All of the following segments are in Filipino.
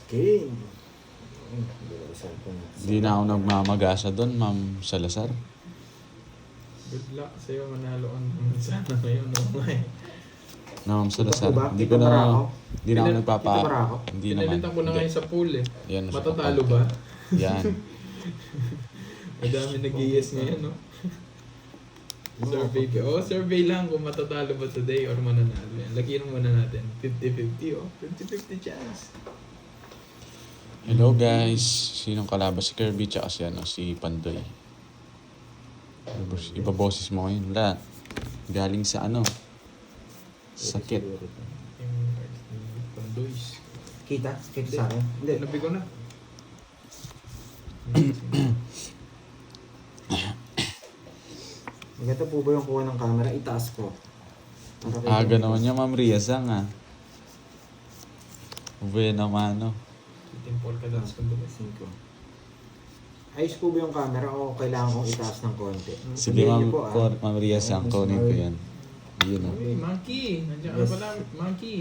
Game. Hindi na ako nagmamagasa doon, Ma'am Salazar. Good luck sa'yo, manalo ka naman sana ngayon. Na Ma'am Salazar. Ito ba? Hindi ko Ito na, Barako? hindi na ako nagpapa... Ito Barako? Hindi naman. Pinalitan ko na ngayon sa pool eh. Yan, Matatalo ba? Yan. Madami nag-yes ngayon, no? Survey ka. Oh, survey lang kung matatalo ba today or mananalo. Yan. Lagyan muna natin. 50-50, oh. 50-50 chance. Hello guys. Sinong kalaban? Si Kirby tsaka si, si Pandoy. Ibaboses mo ngayon. Wala. Galing sa sakit. Yung Pandoys. Kita? Kita sa akin? Hindi. Nabi ko na. Maganda po ba yung kuha ng camera? Itaas ko. Aga naman niya, Ma'am Ria Sang, ha? Uwe naman, no? Titimpol ka dance kung dumas. 5. Ayos po ba yung camera o kailangan kong itaas ng konti? Sige, Sabihin niyo Ma'am Ria Sang, kunin ko yan. Yun, no? Hey, Monkey! Nandiyan ka Yes. pala, Monkey!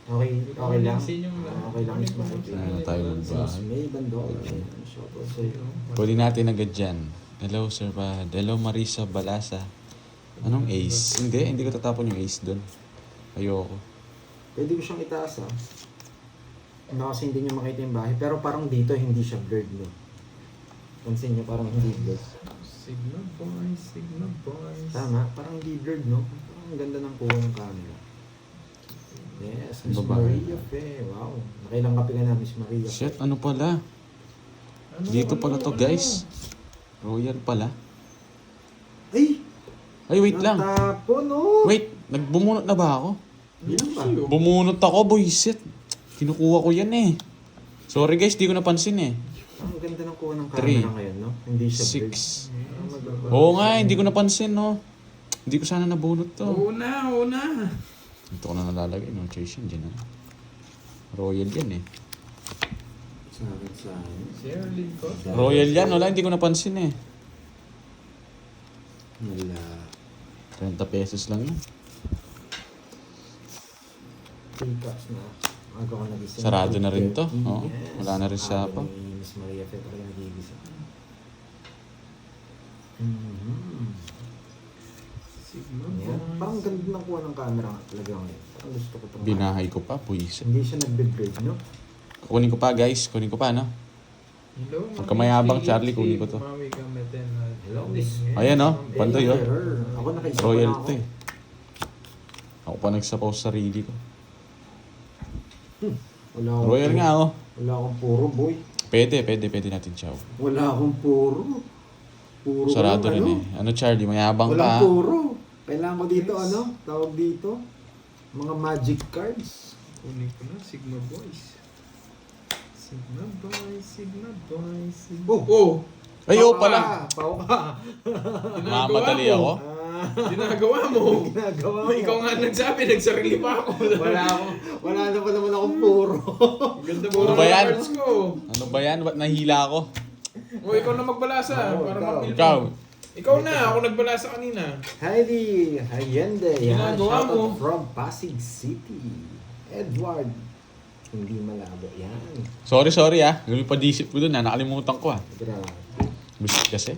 Okay, okay lang. Okay lang. Miss Monkey. Ano tayo magbahay? May bando. Shoutout sa'yo. Pwede natin agad dyan. Hello, Sir Bad. Hello, Marisa Balasa. Anong ace? Hindi ko tatapon yung ace doon. Ayoko. Pwede ko siyang itaas Ano kasi hindi nyo makita yung bahay. Pero parang dito hindi siya blurred, no? Pansin nyo parang hindi blurred. Signal boys, signal boys. Tama, parang hindi blurred, no? Parang ang ganda ng kuha ng camera. Yes, Miss Babae. Maria Fe. Wow. Nakailang kape ka na, Miss Maria Fe. Shit, ano pala? Dito pala to, guys. Royal pala. Ay! Ay, wait lang. Natapon, no? Wait, nagbumunot na ba ako? Yun ba? Bumunot ako, boyset. Kinukuha ko yan eh. Sorry guys, di ko napansin eh. Ang ganda ng kuha ng Three. camera ngayon, no? Hindi siya blurred. 6. Oo nga, hindi ko napansin, no? Hindi ko sana nabunot to. Una! Ito ko na nalalagay, no? Choice yun dyan, ha? Royal yan eh. Sa akin. Sherlyn ko. Royal yan, wala, hindi ko napansin eh. Wala. 30 pesos lang yun. Tikas na. Aga ko nagising. Sarado na rin to. Oo, Yes. wala na rin siya Aga pa. ni Miss Maria Fe talaga nagigising. Signal Yan. boys. Parang ganda ng kuha ng camera talaga ngayon. Parang gusto ko itong... Binahay ko pa, boyset. Hindi siya nagbe-break, no? Kunin ko pa guys, kunin ko pa, no? Hello, Huwag ka mayabang, Charlie, kunin ko to. Mami Gameten. Hello, Miss. Ayan, no? Pandoy, oh. Ako nakaisip Royal na ako. to eh. Ako pa nagsapaw sa sarili ko. Wala akong Royal nga, oh. Wala akong puro, boy. Pwede natin, chow. Wala akong puro. Puro Sarado lang, rin eh. Ano, Charlie, mayabang Walang ka. puro. Kailangan ko dito, tawag dito. Mga magic cards. Kunin ko na, Signal boys. Signal boys, Signal boys. Oh! Ay, oh pala. Pao ka. Mamadali ako. Ginagawa mo. Ginagawa mo. Ikaw nga nagsabi, nagsarili pa ako. Wala na pa naman akong puro. Ganda mo Ano ng ba yan? cards ko. Ano ba yan? Ba't nahila ako? O, ikaw na magbalasa. Oo, Para ikaw. mapil mo. Ikaw. Ikaw na, ako nagbalasa kanina. Heidi Hayende. Yan. Ginagawa Shoutout mo. from Pasig City. Edward. Hindi malabo. Yan. Sorry ah. Lumipadisip ko dun ah. Nakalimutan ko ah. Grabe. Bisit kasi.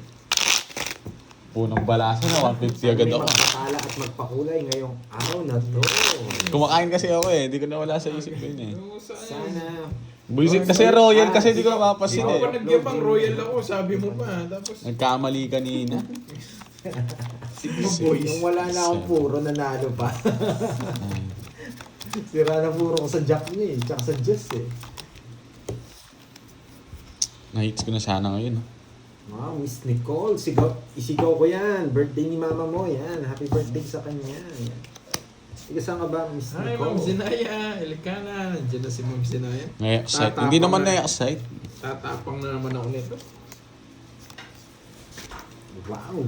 Punong balasa na, 150 agad ako. Magpapala at magpakulay ngayong araw na to. Kumakain kasi ako eh. Hindi ko nawala sa isip ko yun eh. Sana. Buisit kasi royal kasi di ko napapasin Ikaw pa eh. nagyapang royal ako, sabi mo pa. Tapos, Nagkamali kanina. Signal boys. Yung wala na akong puro, nanalo pa. Sira na puro ko sa jack niya eh. Tsaka sa Jess eh. Na-hits ko na sana ngayon. Wow, Miss Nicole. Isigaw ko yan. Birthday ni mama mo. Yan. Happy birthday sa kanya. Yan. Ika saan ka ba, Miss Hi, Nicole? Ma'am Zinaya. Elikana. Nandiyan na si Ma'am Zinaya. Na-excite. Tatapang Hindi naman na. na-excite. Tatapang na naman ako nito. Wow.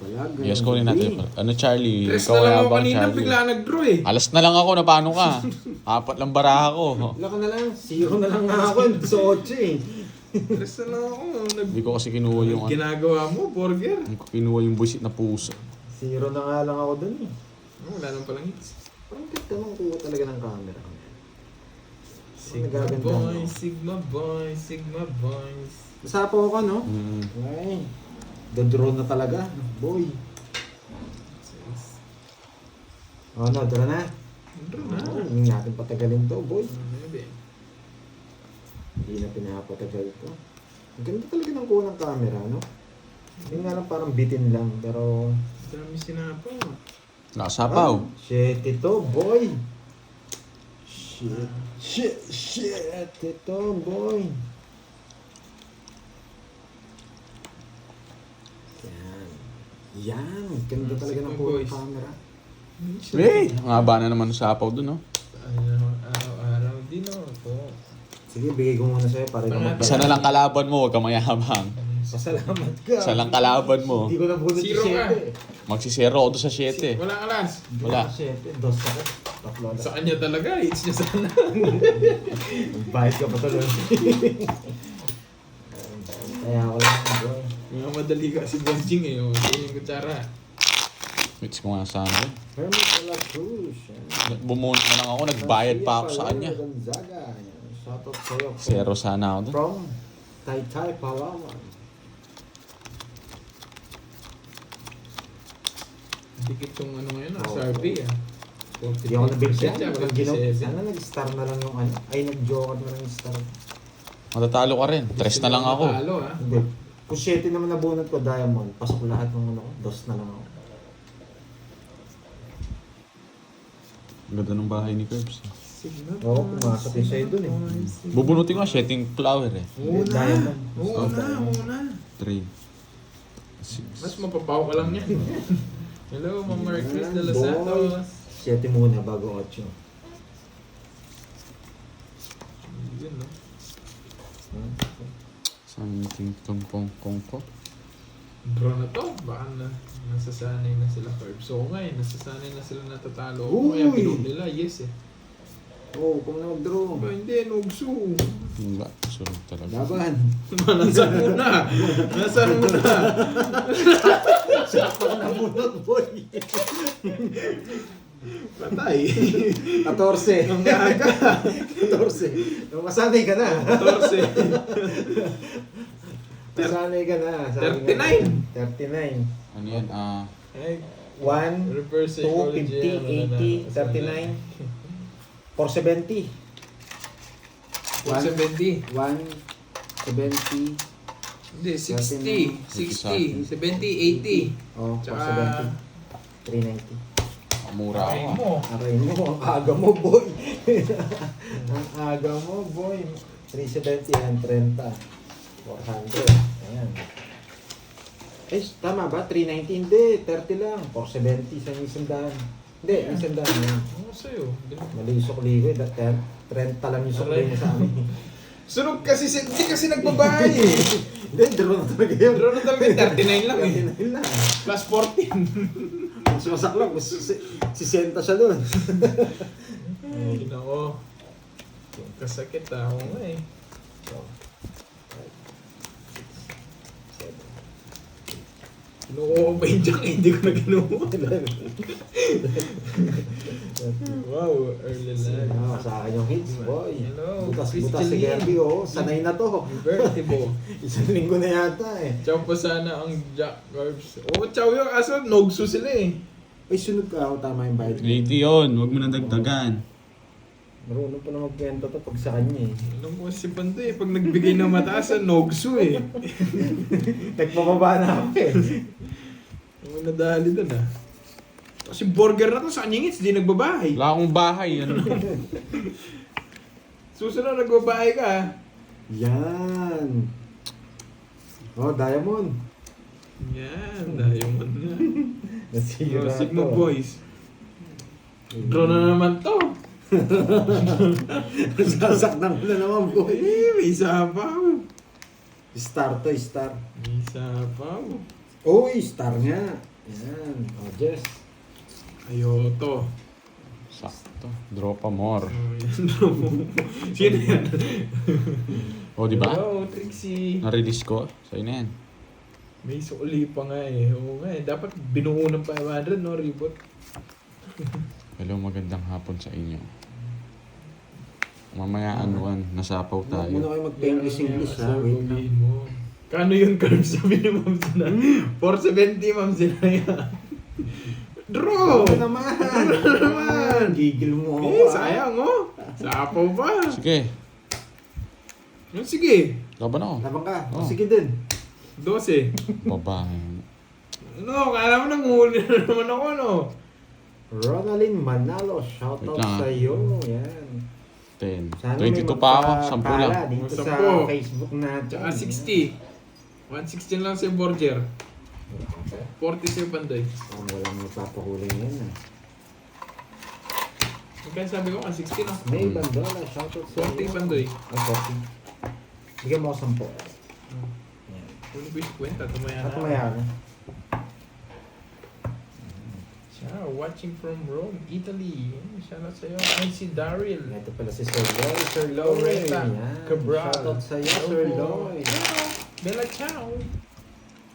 Palag. Yes, kunin natin. Ano Charlie? Tres Ikaw na lang kaya ako bang kanina, Charlie? bigla nag-draw eh. Alas na lang ako, na paano ka? 4 lang baraha ko. Wala ka na lang. 0 na lang nga ako. Sa 8 eh. Tres na lang ako. Hindi ko kasi kinuha yung Ginagawa mo, burger. Hindi ko kinuha yung busit na puso. 0 na nga lang ako dun eh. Oh, wala nang palang hits. Parang ganda mong kuha talaga ng camera. Sigma Nagaganda, boys, no? Sigma boys, Sigma boys. Nasapaw ko, no? Mm. Ay, dodraw na talaga. Boy. Oh, no, draw na. Draw na. Oh, hindi natin patagalin to, boy. Hindi. Hindi na pinapatagal to. Ang ganda talaga ng kuha ng camera, no? Yung nga lang parang bitin lang, pero... Dami sinapaw. Nakasapaw. Ah, shit ito, boy! Shit ito, boy! Yan, ganda talaga ng kuha ng camera. Hey! Ang haba na naman ng sapaw dun, no? Araw-araw din ako. Sige, bigay ko muna sa'yo para ikaw Isa na lang kalaban mo, huwag ka mayabang. Pasalamat ka. Isa lang kalaban mo. Hindi ko na bunot Zero si ka. 7. Magsisero ako doon sa 7. Wala alas. Wala. 7, dos ako. Tatlo na. Sa kanya talaga, hits niya sana. Bayad ka pa tuloy. Kaya ako lang, boy. Mga madali ka si Bonjing eh. Oh. Ito yung kutsara. Wits ko nga sana. Hermit de la Cruz. Bumunot na lang ako, nagbayad pa ako sa kanya. Gonzaga. Shoutout sa'yo. Zero sana ako doon. From Taytay, Palawan. Dikit tong ano ngayon, Oo. survey ah. Hindi ako nabigyan. Siya, Walang ginaw. 47. Sana nag-star na lang yung ano. Ay, nag-joker na lang yung star. Matatalo ka rin. 3 na lang ako. Talo ah. Hindi. Kung 7 naman nabunot ko, diamond, pasok lahat ng ano ko. Dos na lang ako. Ang ganda ng bahay ni Curbs. Oo, pumasok yung sa'yo dun eh. Bubunutin ko nga, setting flower eh. Oo na. Diamond. Oo na, oo na. 3. Mas mapapaw ka lang yan. Hello, Ma'am Marquez de los Boy. Santos. 7 muna bago 8. Yun no. Something tong ko. Draw na to. Baka nasasanay na sila Curb. So ngayon, nasasanay na sila natatalo. Uy! Kaya pinod nila, yes eh. Oo, kung na mag-draw. Ba, hindi, nugso. Wala, sunod talaga. Laban. Nasaan muna? Nasaan muna? Sakto ka nabunot, boy. Patay. 14. Ang aga. 14. Masanay ka na. 14. Masanay ka na. 39. 39. Ano yan? Ay, 1, reverse 2, psychology. 50, 80, 39. 470. 170. 1, 70. Hindi, 60. 60. 70, 80. Oh, Tsaka, 470. 390. Mura Ay ako. mo. Aray mo, ang aga mo, boy. Ang aga mo, boy. 370 yan, 30. 400. Ayan. Eh, tama ba? 390? Hindi, 30 lang. 470 sa isang daan. Hindi, isang daan. Yan. Ano sa'yo? Mali yung sukli ko. 30 lang yung sukli mo sa amin. Sunog kasi, hindi kasi nagbabahay eh. Hindi, draw na talaga yun. Draw na talaga, 39 lang eh. 39 lang. Plus 14. Mas masak lang. Mas 60 siya doon. Ay, nako. Kasakit ah. Oo nga eh. Kinuha ko pa yung jack eh. Hindi ko na kinuha. Wow, early life. Ah, sa akin yung hits, boy. Hello, Butas Chris si Jeline. Gerby, oh. Sanay na to. Vertibo. Isang linggo na yata eh. Chow pa sana ang Jack Carbs. Oo, chow yung aso. Nogso sila eh. Ay, sunod ka ako. Tama yung bayad. 80 yun, huwag mo nang dagdagan. Marunong pa na magkwento to pag sa kanya eh. Alam ko si Pando eh. Pag nagbigay ng mataas, nogso eh. Nagpapaba na ako eh. Ang nadali dun ah. Kasi burger na to sa kanyang di nagbabahay. Wala akong bahay. Ano? Susunod nagbabahay ka ah. Yan. Oh, Diamond. Yan, diamond na. Nasira Oh, Sigma to. Boys. Draw na naman to. Sasaktan ko na naman, boy. Eh, may sapaw. Star to, star. May sapaw. Uy, star nga. Yan. Oh, Jess. Ayoto. Sakto. Draw pa more. Oh, yan. Sino yan? O, di ba? Hello, Trixie. Na-release ko. Sa'yo na yan. May sukli pa nga eh. Oo nga eh. Dapat binuo ng 500, no? Reboot. Hello, magandang hapon sa inyo. Mamaya anuan, nasapaw Muna tayo. kayo mag-English ha. Wait lang. Sabihin mo. Kano yung curve sabi ni Ma'am Sinaya? 470 Ma'am Sinaya. Draw! Ano naman? Ano naman? Gigil mo ako Eh, sayang oh. Sapaw pa. Sige, Sige. laban ako. Labang ka. Oh. Sige din. 12. Babae. Ano, kala mo nanguhuli na naman ako, no? Ronaldin Manalo, shoutout Wait lang, sa iyo. Yan. 10. Sana may 22 pa ako, 10 lang. magpapala dito sa 10. Facebook natin. Tsaka 60. 116 lang si Borger. 40 si Pandoy. Ang walang magpapahuli yan ah. Kaya sabi ko, 160 no? May Bandola, shoutout sa 40 iyo. Pandoy. Ay, 40. Bigyan mo ako 10. Yan. Huli ko yung kwenta, tumaya na. At tumaya na. Siya, watching from Rome, Italy. Shout out sa'yo. I see Daryl. Ito pala si Sir Loy. Sir Loy. Loretta Yan. Cabral. Shoutout sa iyo, Sir Loy. Bella Chow.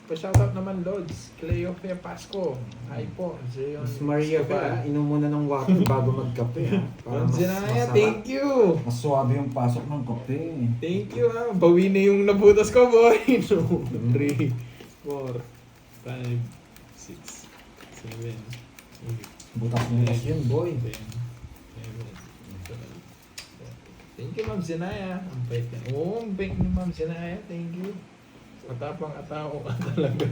Pa-shoutout naman, Lods. Cleofia Pasco. Hi po. Zion. Miss Maria ka, inom muna ng water bago magkape ha. Para Ma'am Zenaya, thank you. Mas suwabe yung pasok ng kape. Thank you ha. Bawi na yung nabutas ko, boy. 3, 4, 5, 6, 7, 8, Butas mo yun, boy. 10, 11, 12. Thank you, Ma'am Zenaya. Ang bait niya. Oo, ang bait ni Ma'am Zenaya. Thank you. Matapang atao ka talaga.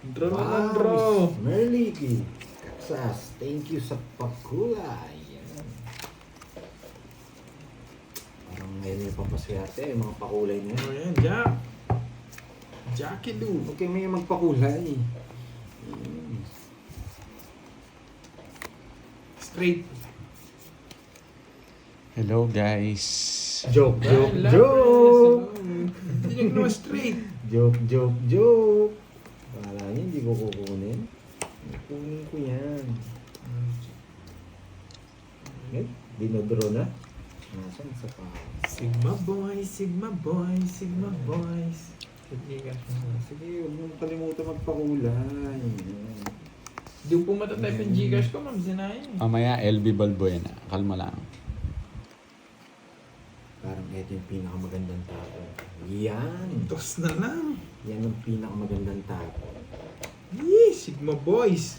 Draw naman, draw. Miss Merliki. Texas, thank you sa pakulay. Yan. Parang ngayon yung papaswerte, yung mga pakulay na yan. Oh, yan, Jack. Jackie Lou. Okay, may magpakulay. Straight. Hello guys. Joke, joke, Ay, love joke. Hindi nyo ginawa straight. Joke, joke, joke. Wala niya, hindi ko kukunin. Kukunin ko yan. Eh, dinodraw na. Nasaan sa pa? Sigma boys, Sigma boys, Sigma boys. Sige ka. Sige, huwag mo kalimutan magpakulay. Yan. Di po matatype yung Gcash ko, Ma'am Zenaya. Mamaya LB Balbuena. Kalma lang. Parang ito yung pinakamagandang tapo. Yan. Dos na lang. Yan ang pinakamagandang tapo. Yee, Sigma boys.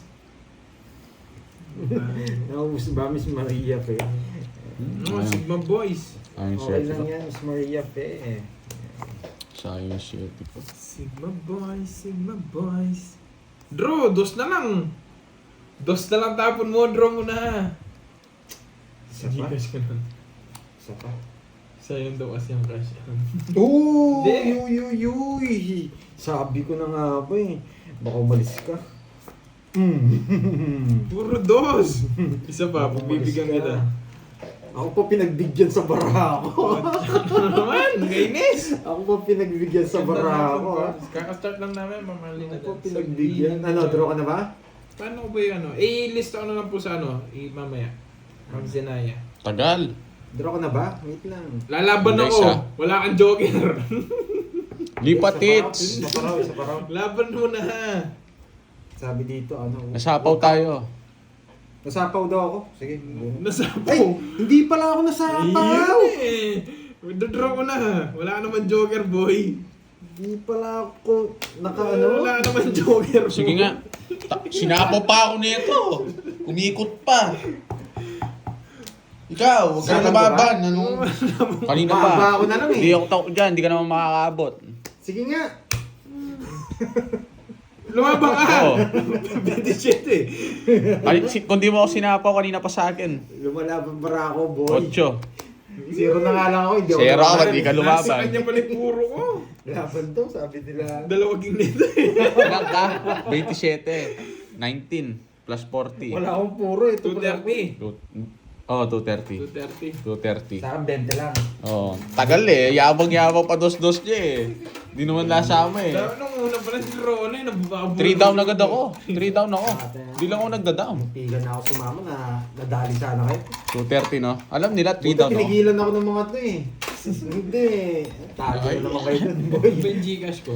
Naubos ba, Miss Maria Pe? No, Sigma boys. Ayun Okay shirt lang ko. yan, Miss Maria Pe. Sayang yung shirt ko. Sigma boys, Sigma boys. Draw, dos na lang. Dos na lang tapon mo, draw mo na. Isa pa? Gcash ka na. Isa pa? Sayang daw kasi ang cash. Oo! Hindi. Yuy! Sabi ko na nga ba eh. Baka umalis ka. Puro dos. Isa pa, pagbibigyan kita. Ako pa pinagbigyan sa bara ko. Ano naman? Gainis! Ako pa pinagbigyan sa bara ko. Kaka-start lang namin, mamali na Ako pa pinagbigyan. Ano, draw ka na ba? Paano ko ba yung ano? I-list ako na lang po sa ano, mamaya. Ma'am Zenaya. Tagal. Draw ka na ba? Wait lang. Lalaban Hindi, ako. isa. Wala kang joker. Lipat hits. Isa pa raw, isa pa raw. Laban mo na. Sabi dito, ano. Nasapaw tayo. Nasapaw daw ako. Sige. Nasapo. Ay! Hindi pala ako nasapaw! Ayun eh. Dodraw ko na. Wala naman joker, boy. Hindi pala ako naka-ano. Wala naman joker. Sige nga. Sinapaw pa ako nito. Umikot pa. Ikaw, huwag kang Saan lumaban. ba? Ano? Kanina pa. Baba ako na lang eh. Hindi ako tao dyan. Hindi ka naman makakaabot. Sige nga. Lumabang ka. Oo. 27 Kung di mo ako sinapaw, kanina pa sa akin. Lumalaban para ako, boy. 8. Zero na nga lang ako. Hindi ako Zero ako, lumaban. di ka Nasa lumaban. kanya pala yung puro ko. Laban daw, sabi nila. Dalawang nito eh. Ilan ka? 27. 19. Plus 40. Wala akong puro eh. 230. Oh, 230. 230. 230. Sa akin, 20 lang. Oh, tagal eh. Yabang-yabang pa dos-dos niya eh. Di naman nasama eh. Nung una pala si Ronnie, nabababol. 3 down agad ako. 3 down ako. Di lang ako nagda-down. Tigan na ako sumama na nadali sana kayo. 230 no? Alam nila 3 Buta down ako. pinigilan ako ng mga to eh. Hindi. Tago na naman kayo dun, boy. Iba yung Gcash ko.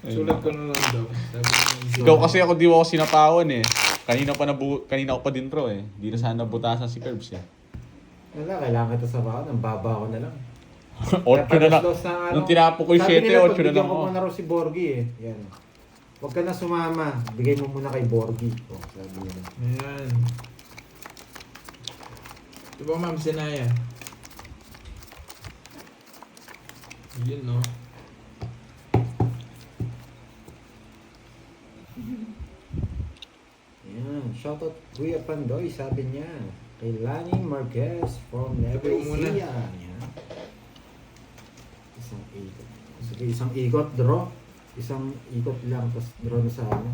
Sulat ko na lang daw. Sabi ko, Ikaw kasi ako di mo ako sinapawan eh. Kanina ko pa din bro eh. Di na sana nabutasan si Curbs eh. Wala, kailangan kita sa baka. Ang baba ko na lang. 8 na lang. Nung tinapo ko yung 7, 8 na lang Bigyan ko ako. muna raw si Borgie eh. Yan. Huwag ka na sumama. Bigay mo muna kay Borgie. Oh, sabi nila. Ayan. Ito ba, Ma'am Sinaya? Yun, no? Yan. Shoutout Kuya Pandoy, sabi niya. Kay Lani Marquez from Sabi ko muna. Nevesia. Yan. Isang ikot. Sige, isang ikot, draw. Isang ikot lang, tapos draw na sa ano.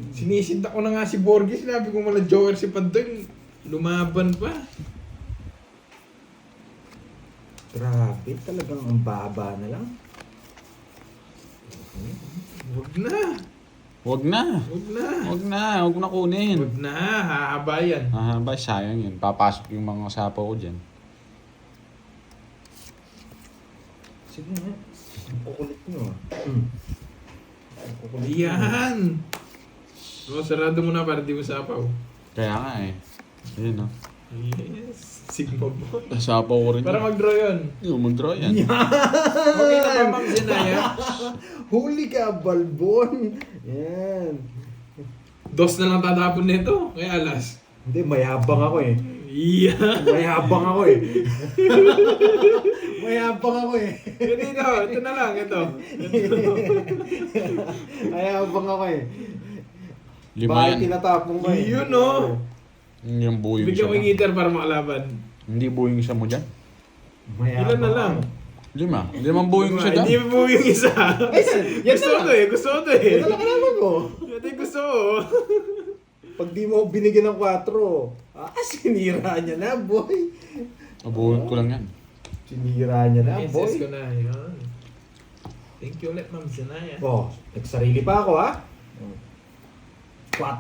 Sinisinta ko na nga si Borges. Sinabi ko mala joker si Pantoy. Lumaban pa. Grabe, talagang ang baba na lang. Huwag na. Huwag na. Huwag na. Huwag na. Huwag na kunin. Huwag na. Hahaba yan. Ba, sayang yun. Papasok yung mga sapaw ko dyan. Sige nga. Ang kukulit nyo ah. Ang kukulit nyo. Yan. So, sarado mo na para di mo sapaw. Kaya nga eh. Ayun o. Yes. Sigma mo. Sapaw ko rin. Para mag-draw yun. Yung mag-draw yan. Okay na ba, Ma'am Zenaya? Huli ka, balbon! Yan. Dos na lang tatapon nito. Kaya alas. Hindi, mayabang ako eh. Yeah. Mayabang ako eh. Mayabang ako eh. Dito. Ito na lang. Ito. Mayabang ako eh. 5 Bakit yan. tinatapong mo eh? Yun, no? Yung buhing Bigyan ko yung siya. heater para makalaban. Hindi buhing siya mo dyan. Mayabang Ilan na lang? Lima. Hindi naman buhing siya Hindi dyan. mo yung isa. yan Gusto na ko to eh. Gusto ko to eh. Ito lang kalaman ko. Ito yung gusto ko. Pag di mo binigyan ng 4, sinira niya na, boy. Buhing ko lang yan. Sinira niya na, boy. Princess ko na. Yun. Thank you ulit, Ma'am Zenaya. Oh, nagsarili pa ako ha. 4.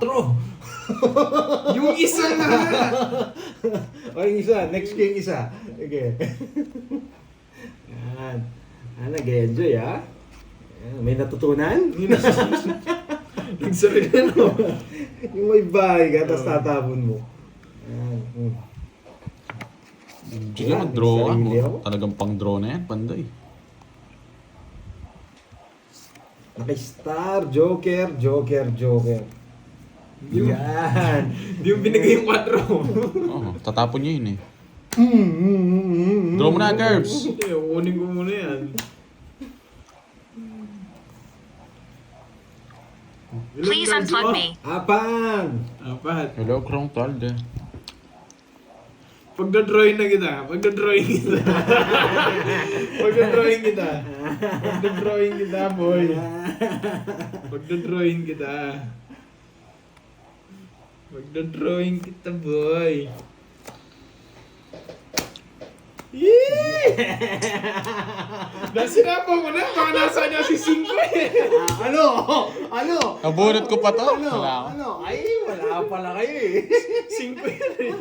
Yung isa nga! O yung isa, next ko yung isa. Okay. Yan. Nag-enjoy ha. Yan, may natutunan? Nagsarili na, no? Yung may bahay ka, tapos tatapon mo. Yan. Sige, Yan, mag-draw ka. sarili ako. Talagang pang-draw na yan, panday. Naka-star, joker, joker, joker. Yan. Hindi yung binigay yung 4. Oo, tatapon niya yun eh. Draw mo na, Curbs. Hindi, kukunin ko muna yan. Please unplug me. Apang! Apat. Hello, Krong Talde. Pagdodrawing na kita. Pagdodrawing kita. Pagdodrawing kita. Pagdodrawing kita, boy. Pagdodrawing kita. Pagdodrawing kita, boy. Yee! Nasinapo mo na. Baka nasa niya si 5 eh. Ano? Ano? Nabunot ko pa to. Ano? Wala ako. Ano? Ay, wala pala kayo eh. 5 yan eh.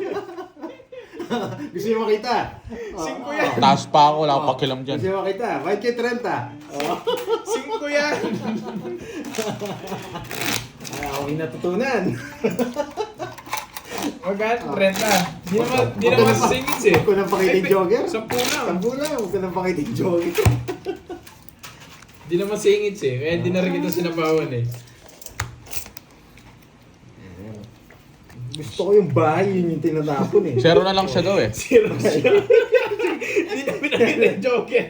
Gusto niyo makita? 5 yan. Taas pa ako, wala akong pakialam dyan. Gusto niyo makita? Bakit kay 30? 5 yan. Ay, ako yung natutunan. Magkano? 30. Di naman singits eh. Huwag ko nang pakita yung jogger. 10 lang. Sampu lang, huwag ko nang pakita yung jogger. Di naman singits eh. Kaya di na rin kita sinabawan eh. Gusto ko yung bahay, yun yung tinatapon eh. 0 na lang siya daw eh. Zero siya. Di na pinakita yung Joker.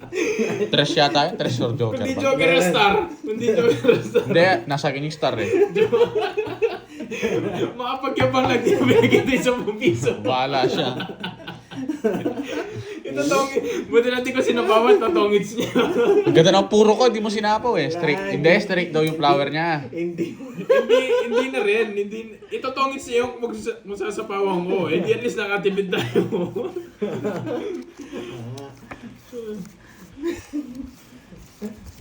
3 yata yun. 3 or Joker Kundi ba? Joker ang star. Kundi Joker ang star. Hindi, nasa akin yung star eh. Makapagyabang lang di na pinakita yung 10 piso. Bahala siya. Buti natin ko sinabawan, tatongits niya. Ang ganda ng puro ko, hindi mo sinapaw eh. Straight. Hindi, straight daw yung flower niya. Hindi. Hindi na rin. Itotongits niya yung magsasapawang ko. Hindi at least nakatipid tayo.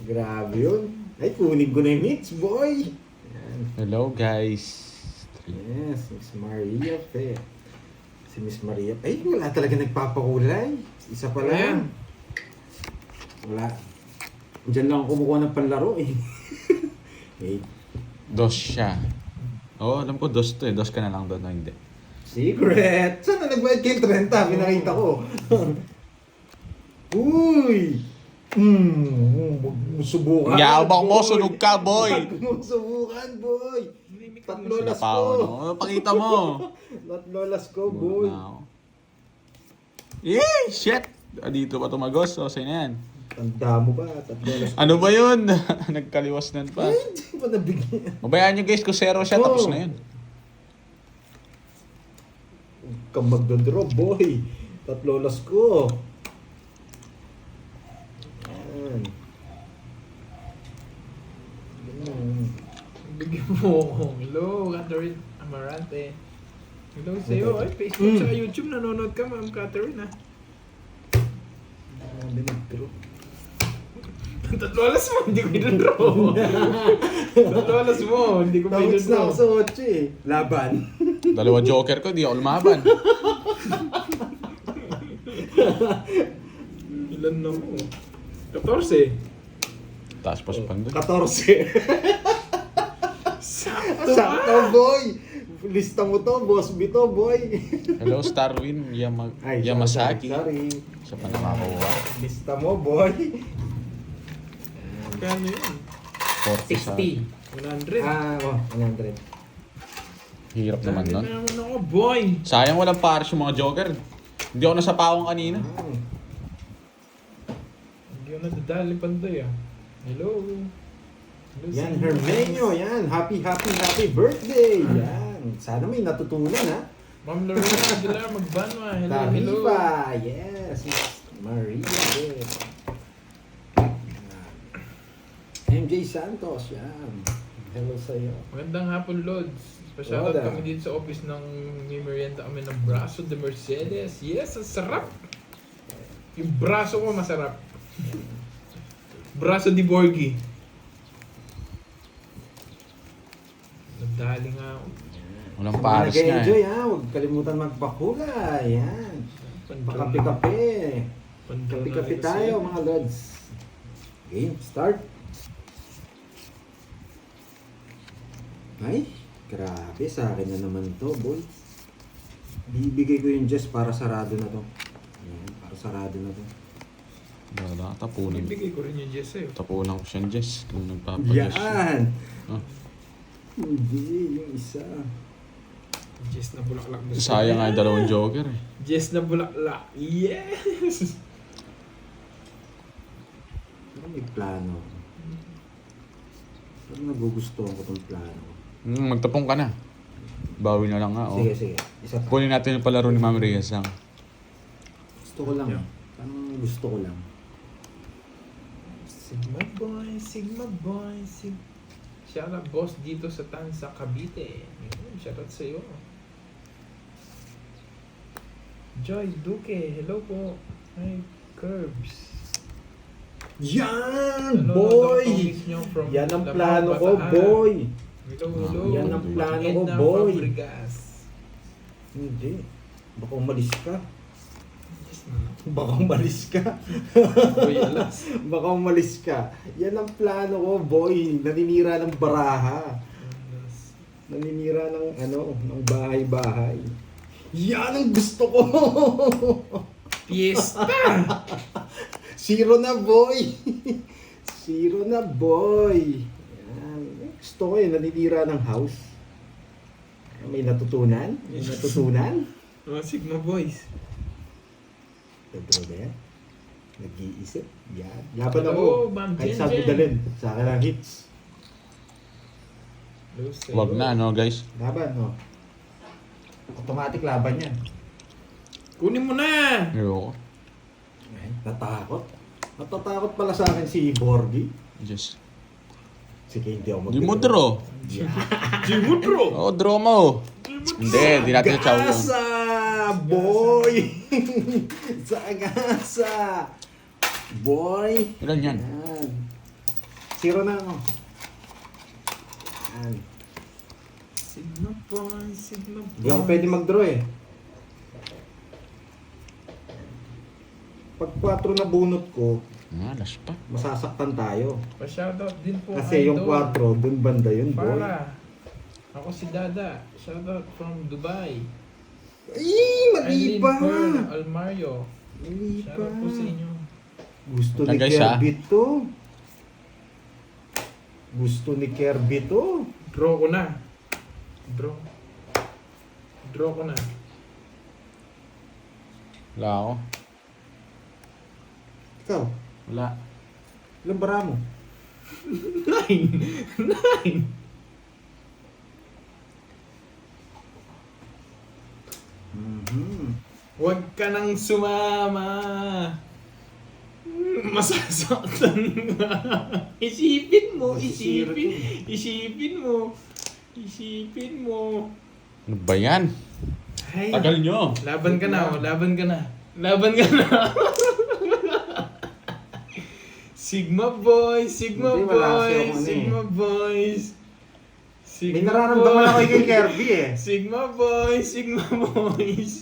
Grabe yun. Ay, kunin ko na yung mix, boy. Yan. Hello guys. Yes, Miss Maria Fe. Si Miss Maria. Ay, wala talaga nagpapakulay. Isa pa lang. Wala. Diyan lang ako kumukuha ng panlaro eh. Eh, Dos siya. Oo, alam ko dos to eh. Dos ka na lang doon. No, hindi. Secret! Saan na nagbayad kayo 30? Pinakita ko. Uy! Huwag mo subukan. Yabang mo, boy. sunog ka, boy. Huwag mo subukan, boy. Tatlo las Sinapaw, ko. no? Pakita mo. Tatlo las ko, boy. Eh, shit! Dito pa tumagos, o sa'yo na yan. Tanda mo ba? Tatlo las ko. Ano ba yun? Nagkaliwasnan pa. Hindi pa nabigyan. Mabayaan nyo guys, kung 0 siya, tapos na yun. Huwag kang magdodraw, boy. Tatlo las ko. Yan. Yan. Bigyan mo ako. Hello, Catherine Amarante. Hello sa'yo. Ay, Facebook tsaka YouTube. Nanonood ka, Ma'am Catherine, ha? Grabe nag-draw. Tatlo alas mo, hindi ko pinondraw. Tatlo alas mo, hindi ko Tawits na ako pinondraw. sa 8 eh. Laban. Dalawa joker ko, di ako lumaban. Ilan na mo? 14. Taas pa sa pando. 14. Sakto, boy. Lista mo to, boss B to, boy. Hello, Starwin Ay, Yamasaki. Sorry. Siya pa nakakuha. Lista mo, boy. Kano yun? 40 sa... 100. Oh, 100. Hirap naman Dami nun. naman ako, boy. Sayang walang pares yung mga joker. Hindi ako nasapawang kanina. Hindi ko nadadali panday, ah. Hello. Hello, Yan, sino? Hermenio. Yan, happy birthday. Yan. Sana may natutunan, ha? Ma'am Lorena Aguilar, magbanwa. Hello, hello. Tarifa. Yes. Miss Maria. Yes. MJ Santos. Yan. Hello sa'yo. Magandang hapon, Lods. Pasyadot Hola. kami dito sa office ng may merienda kami ng Braso de Mercedes. Yes, ang sarap! Yung braso ko masarap. Braso di Borgi. Nadali nga ako. Walang pares nga Nag-enjoy, eh. ha? Huwag kalimutan magpakulay. Yan. Pandraw Pakape-kape. Pandraw na Kape-kape rin tayo, kasi. mga lods. Game, start. Ay, grabe. Sa akin na naman to, boy. Bibigay ko yung Jess para sarado na to. Ayan, para sarado na to. Wala, tapunan. Ibigay ko rin yung Jess sa'yo. Tapunan ko siyang Jess kung nagpapagas siya. Yan! Ah. Hindi, yung isa. Jess na bulaklak. Sayang nga yung dalawang joker eh. Jess na bulaklak. Yes! Pero may plano. Pero nagugustuhan ko tong plano. Magtapong ka na. Bawi na lang nga, oh. Sige, sige. Isa pa. Kunin natin yung palaro ni Ma'am Reyes lang. Gusto ko lang. Parang gusto ko lang. Sigma boy, Sigma boy, Shout out boss dito sa Tansa, Cavite. Shout out sa'yo. Joy Duque, hello po. Hi, Curbs. Yan, Hello, boy! Dr. Miss Nyong from Yan ang Labao, plano ko, Bataan. boy! Hello, hello. Yan ang plano ko, Edna boy. Fabregas. Hindi. Baka umalis ka. Yes, na. Baka umalis ka. Boy, alas. Baka umalis ka. Yan ang plano ko, boy. Naninira ng baraha. Alas. Naninira ng ng bahay-bahay. Yan ang gusto ko! Fiesta! Zero na, boy! Zero na, boy! Yan. Gusto ko naninira ng house. May natutunan? May natutunan? Mga Sigma boys. Pedro na yan. Nag-iisip. Yan. Laban Hello, ako. Ma'am Kahit Jen sabi Jen. dalhin. Sa akin ang hits. Hello, sa'yo. Wag na, no, guys? Laban, no? Automatic laban yan. Kunin mo na! Ayoko. Ay, natakot. Natatakot pala sa akin si Borgi. Just. Sige, hindi ako Di mo draw. Jimutro! Oo, draw mo. Hindi natin chow yun. Gasa! Boy! Sagasa! Boy! Ilan yan? Yan. Zero na ako. Yan. Sigma boy, Sigma boy. Hindi ako pwede mag-draw eh. Pag 4 na bunot ko, Alas pa. masasaktan tayo. Pa-shoutout din po. Kasi yung Idol. 4, dun banda yun, boy. Para. Ako si Dada. Shoutout from Dubai. Ay, mali Eileen pa. Pearl Almario. Mali pa. Shoutout po sa inyo. Gusto ni Yan, guys, Kirby to. Gusto ni Kirby to. Draw ko na. Draw. Draw ko na. Wala ako. Ikaw, Wala. ilang bara mo? 9. Huwag ka nang sumama. Masasaktan ka. Isipin mo, isipin mo. Isipin mo. Ano ba yan? Ay, Tagal nyo. laban ka na, oh. Laban ka na. Laban ka na. Sigma boys, Sigma Hindi, wala kasi boys, ako ano eh. Sigma boys. May Sigma nararamdaman ako boys. kay Kirby eh. Sigma boys, Sigma boys.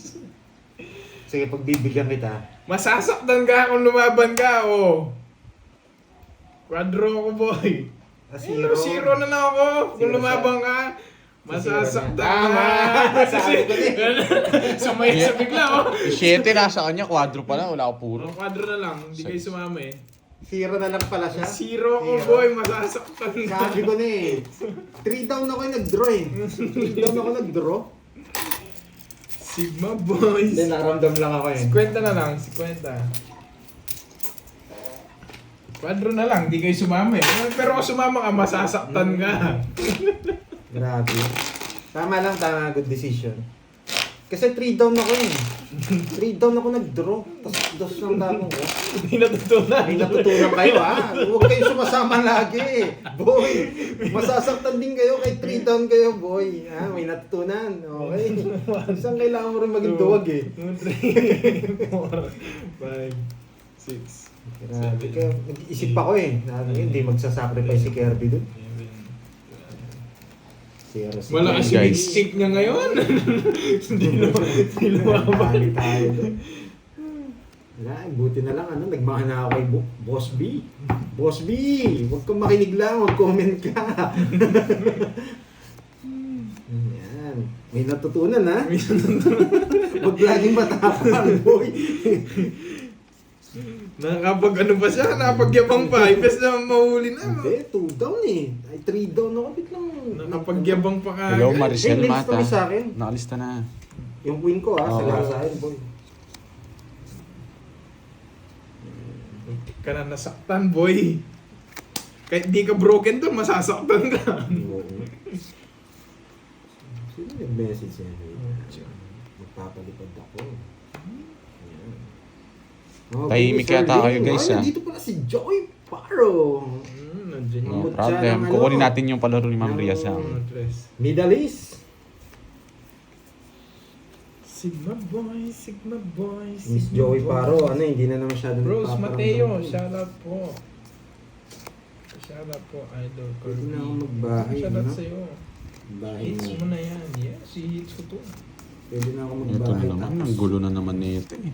Sige, pagbibigyan kita. Masasaktan ka kung lumaban ka, oh. Quadro ko, boy. Zero na lang ako. Kung Zero lumaban ka, Sa masasaktan zero ka. na. Sabi ko Sumaya sa bigla, oh. 7 nasa kanya, 4 pala. Wala ako puro. Quadro na lang, hindi kayo sumama eh. Zero na lang pala siya. Zero ko, Zero. boy. Masasaktan ka. Sabi ko na eh. 3 down ako yung nag-draw eh. 3 down ako nag-draw. Sigma boys. Hindi, nakaramdam lang ako eh. 50 na lang, 50. Quadro na lang, hindi kayo sumama eh. Pero kung sumama ka, masasaktan ka. Grabe. Tama lang, tama. Good decision. Kasi 3 down ako eh. 3 down ako nag-draw. Tapos dos lang tapong ko. Hindi natutunan. May natutunan kayo ha. Huwag kayo sumasama lagi. Boy, masasaktan din kayo kay 3 down kayo, boy. Ha? May natutunan. Okay. Isang kailangan mo rin maging duwag eh. 3, 4, 5, 6. Grabe ka. Nag-isip ako eh. Hindi magsasacrifice si Kirby dun. Wala kasi Guys. mistake niya ngayon. Hindi lumaban. Tayo dun. Wala, buti na lang nagmahal na ako kay Boss B. Boss B, huwag kang makinig lang, huwag comment ka. Yan. May natutunan ha. Huwag laging matapang, boy. Nakapag ano pa siya, nakapagyabang pa. Ibes na mahuli na. Hindi, 2 down eh. Ay, 3 down ako. Bit lang. Nakapagyabang pa ka. Hello, Maricel Hey, Mata. kami sa akin. Nakalista na. Yung queen ko ha, sa Oo. lasahin, boy. Ka na nasaktan, boy. Kahit di ka broken doon, masasaktan ka. Oo. Sino nag-message sa'yo? Magpapalipad ako. Ayan. Oh, Tahimik Sir yata Ling. kayo, guys, Ay, ha? Dito pala si Joy Paro. Nandiyan No yung problem. ano? Kukunin natin yung palaro ni Ma'am Yung- Ria sa address. Middle East. Sigma boy, Sigma boy, Miss Sigma Joey boy. Paro, hindi na naman masyado Rose nagpaparamdam. Mateo, shoutout po. Shoutout po, Idol Pwede Kirby. na akong magbahay, Shoutout ano? sa'yo. Bahay Hits na. mo na yan. Yes, hits ko to. Pwede na ako Ito na magbahay. naman. Tapos, Ang gulo na naman nito eh.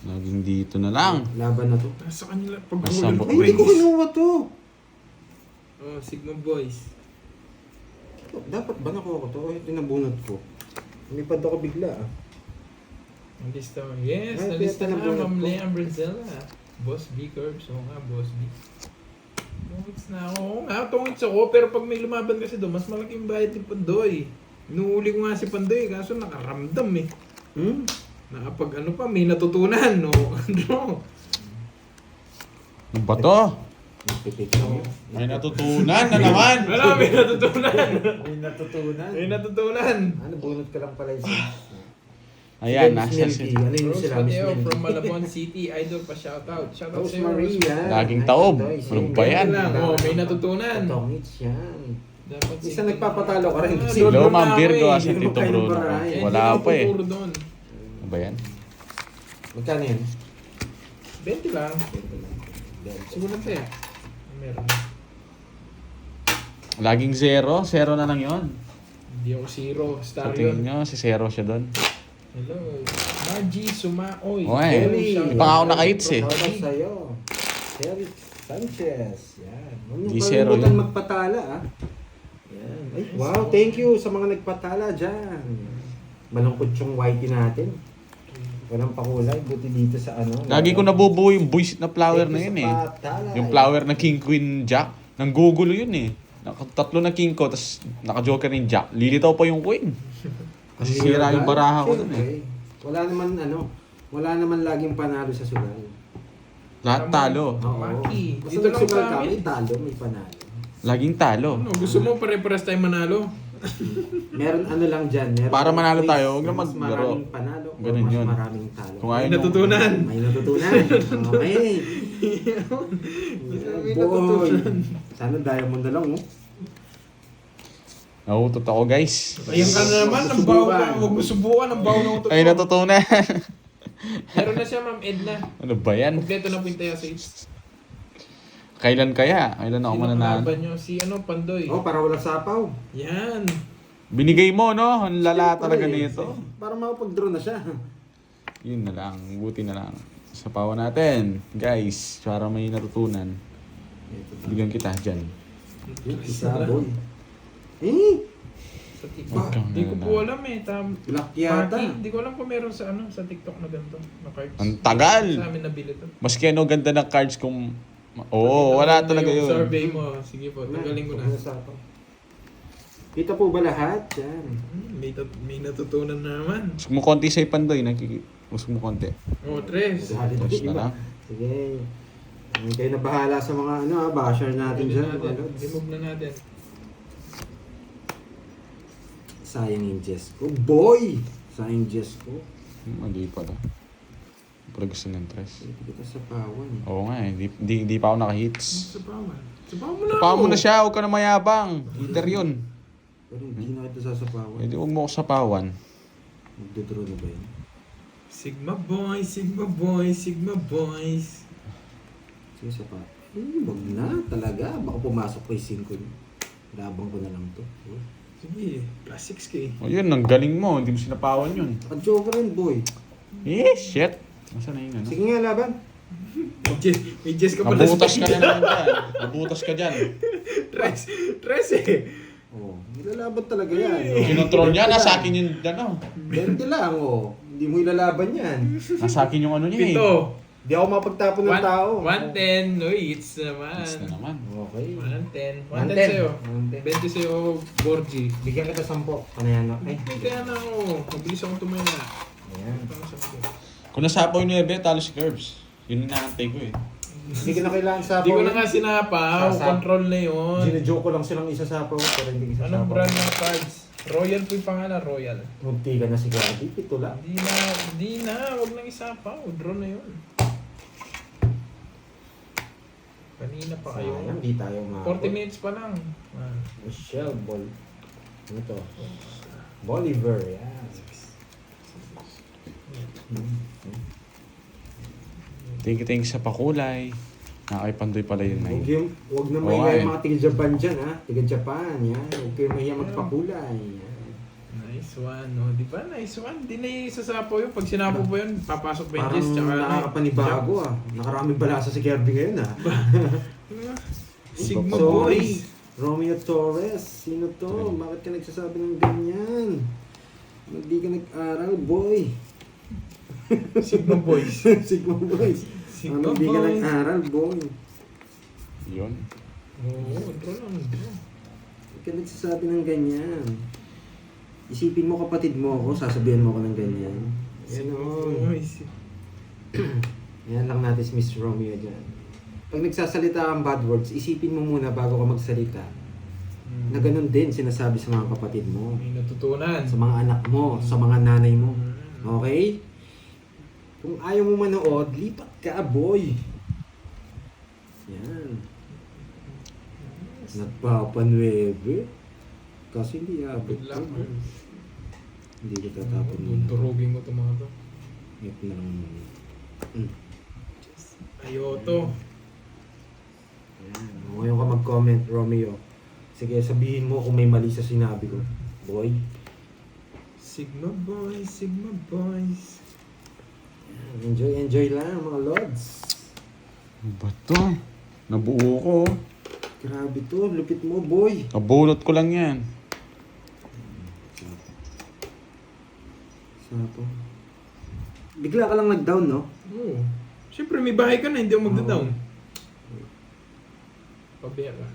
Laging dito na lang. laban na to. Nasa kanila. Pag Nasa hulog bo- Ay, hindi ko kinuha to. Oh, Sigma boys. Dapat ba nakuha ko to? Ay, tinabunot ko. Lumipad ako bigla ah. Nalista mo. Yes, Ay, nalista piyata na, na bunot Ma'am ko. Lea Brazella. Boss B Curbs. Oo nga, Boss B. Tungits na ako. Oo nga, tungits ako. Pero pag may lumaban kasi doon, mas malaki yung bayad ni Pandoy. Inuuli ko nga si Pandoy, kaso nakaramdam eh. Hmm? Nakapag ano pa, may natutunan, no? Ano? Ano ba to? Nagpipik ako. May natutunan na naman. Wala, may natutunan. May natutunan. May natutunan. Ano, bunot ka lang pala isa. Ayan, Miss nasa Milky. Ano yung Rose sila, Miss Mateo Milky? from Malabon City, Idol pa shoutout. Shoutout Rose sa'yo, Rose. Maria. Laging taob. Ay, Ano ba yan? lang. Oh, may natutunan. Tongits yan. Dapat Isa nagpapatalo ka rin kasi. Hello, doon Ma'am na ako Virgo. eh. Asa Hindi mo Tito kayo Bruno? barayan. Wala pa eh. Puro doon. Ano ba yan? Magkano yan? 20 lang. Siguro na tayo. Meron. Laging 0. 0 na lang yon. Hindi ako zero. Sa Star tingin yun. nyo, si 0 siya doon. Hello. Margie Sumaoy. Oy. Kelly. Di pa nga ako nakahits eh. Shoutout sa'yo. Kelly Sanchez. Yan. Huwag niyo Di zero kalimutan yan. magpatala ah. Yan. Ay, wow, thank you sa mga nagpatala dyan. Malungkot yung whitey natin. Walang pakulay. Buti dito sa ano. Lagi ko nabubuo yung buisit na flower na yun eh. Patay. Yung flower na King Queen Jack. Nanggugulo yun eh. Tatlo na King ko, tapos naka-joker yung Jack. Lilitaw pa yung Queen. Kasi sira yung baraha ko dun eh. Wala naman laging panalo sa sugal. Lahat talo. Oo. Maki. Basta Dito lang nagsugal sa ka, amin. may talo, may panalo. Laging talo. Ano, gusto mo pare-paras tayo manalo? Meron ano lang dyan. Meron Para manalo quiz, tayo, huwag na mas maglaro. maraming panalo o Ganun mas yun. maraming talo. Kung May ayaw mo, natutunan. May natutunan. Okay. May Boy. natutunan. Sana diamond na lang, oh. nauutot ako guys. Ayan ka na naman, ang baho ka. Huwag mo subukan, ang baho na utot Ay, mo. natutunan. Meron na siya, Ma'am Edna. Ano ba yan? Kompleto na po yung Tayasites. Kailan kaya? Kailan ako Sino mananalo? kalaban nyo? Si Pandoy. Oh, para walang sapaw. Yan. Binigay mo, no? Ang lala talaga Siyempre, nito. Para makapag-draw na siya. Yun na lang. Buti na lang. Sapawan natin. Guys, para may natutunan. Bigyan kita dyan. Isa, boy. Eh, Sa Huwag TikTok. kang Hindi ko nanalo. po alam eh. black yata. Hindi ko alam kung meron sa sa TikTok na ganito. Na cards. Ang tagal! Sa amin nabili to. Maski ano, ganda ng cards kung... Oo, wala Ano talaga yung yun. survey mo. Sige po, tanggalin ko na. Walang sapaw. Kita po ba lahat? Yan. May natutunan na naman. Gusto mo konti sa Pandoy, gusto mo konti. Oh, tres. Dali, Tapos dali, na iba. lang. Sige. Kayo na bahala sa mga basher natin dyan. mga lods. Remove na natin. Sayang yung Jess ko. Boy! Sayang yung Jess ko. Mali pala. Pala gusto ng tres. Hindi kita sa pawan eh. Oo nga eh, di pa ako naka-hits. Sa pawan. Sa pawan mo na Sapawan mo ako. na siya, huwag ka na mayabang. Hitter yun. Pero hindi na kita sasapawan. Eh di huwag mo ako sapawan. Magdodraw na ba yun? Sigma boys, Sigma boys, Sigma boys. Sige, sapat. Wag na talaga. Baka pumasok ko yung 5 niya. Labang ko na lang to. Sige, plus 6k. O yun, ang galing mo, hindi mo sinapawan yun. Naka-joker rin, boy. Eh, shit. Masa na yun ano? Sige nga, laban. May Jess ka pala Nabutas ka na naman dyan. Nabutas ka dyan. Tres eh. Oh, nilalaban talaga yan. Oh. Kinontrol niya, nasa akin yung ano. 20 lang, oh. Hindi mo ilalaban yan. Nasa akin yung ano niya eh. Pito. Hindi ako mapagtapon ng tao. 110. Uy, hits naman. Hits na naman. Okay. 110. 110 110 sa'yo. 110. 20 sa'yo, Borgie. Bigyan kita 10. Ano yan, no? Ay. Kaya na ako. Mabilis akong tumaya. Ayan. Kung nasapaw yung 9, talo si Curbs. Yun yung nakantay ko eh. Hindi ko na kailangan sapaw. Hindi ko na nga sinapaw. Sasap- Control na yun. Ginajoke ko lang silang isa sapaw, pero hindi isa Anong sapaw. brand ng cards? Royal po yung pangalan, Royal. Munti ka na si Gabi, pito lang. Hindi na. Huwag nang isapaw. Draw na yun. Kanina pa kayo. Sayang, di tayo 40 minutes pa lang. Ah. Michelle Bol. Ano to? Bolivar, yan. Thank you sa pakulay. Nakaipandoy pala yun na Huwag na Oo mahiya nga yung mga tiga-Japan dyan, ha? Tiga-Japan, yan. Huwag kayo mahiya magpakulay. Yan. Nice one, no? Di ba? Nice one. Di na isasapaw yun. Pag sinapo po yun, papasok pa yung Parang Jess. Tsaka nakakapanibago, ah. Nakaraming balasa si Kirby ngayon, ah. Sigma Sorry. boys. Romeo Torres, sino to? Bakit ka nagsasabi ng ganyan? Hindi ka nag-aral, boy. Sigma boys. Sigma boys. Sigma Hindi ka boys. nag-aral, boy. Yun. Oo, draw lang. Draw. Hindi ka nagsasabi ng ganyan. Isipin mo kapatid mo ako, sasabihan mo ako ng ganyan. Yan o. Boys. Yan lang natin si Miss Romeo dyan. Pag nagsasalita ang bad words, isipin mo muna bago ka magsalita. Na ganun din sinasabi sa mga kapatid mo, May natutunan. sa mga anak mo, sa mga nanay mo. Okay? Kung ayaw mo manood, lipat ka, boy. Yan. Nagpapanuebe. Kasi hindi abot. Good luck, ko. man. Hindi ko tatapon muna. Tunturugin mo ito mga to. Ito na lang muna. Ayoto. Yan. Ngayon ka mag-comment, Romeo. Sige, sabihin mo kung may mali sa sinabi ko. Boy. Sigma boys, Sigma boys. Yan. Enjoy lang mga lods. Ano ba to? Nabuo ko. Grabe to, lupit mo, boy. Nabulot ko lang yan. Sapo. Bigla ka lang nag-down, no? Oo. Siyempre, may bahay ka na, hindi ako magda-down. Pabera.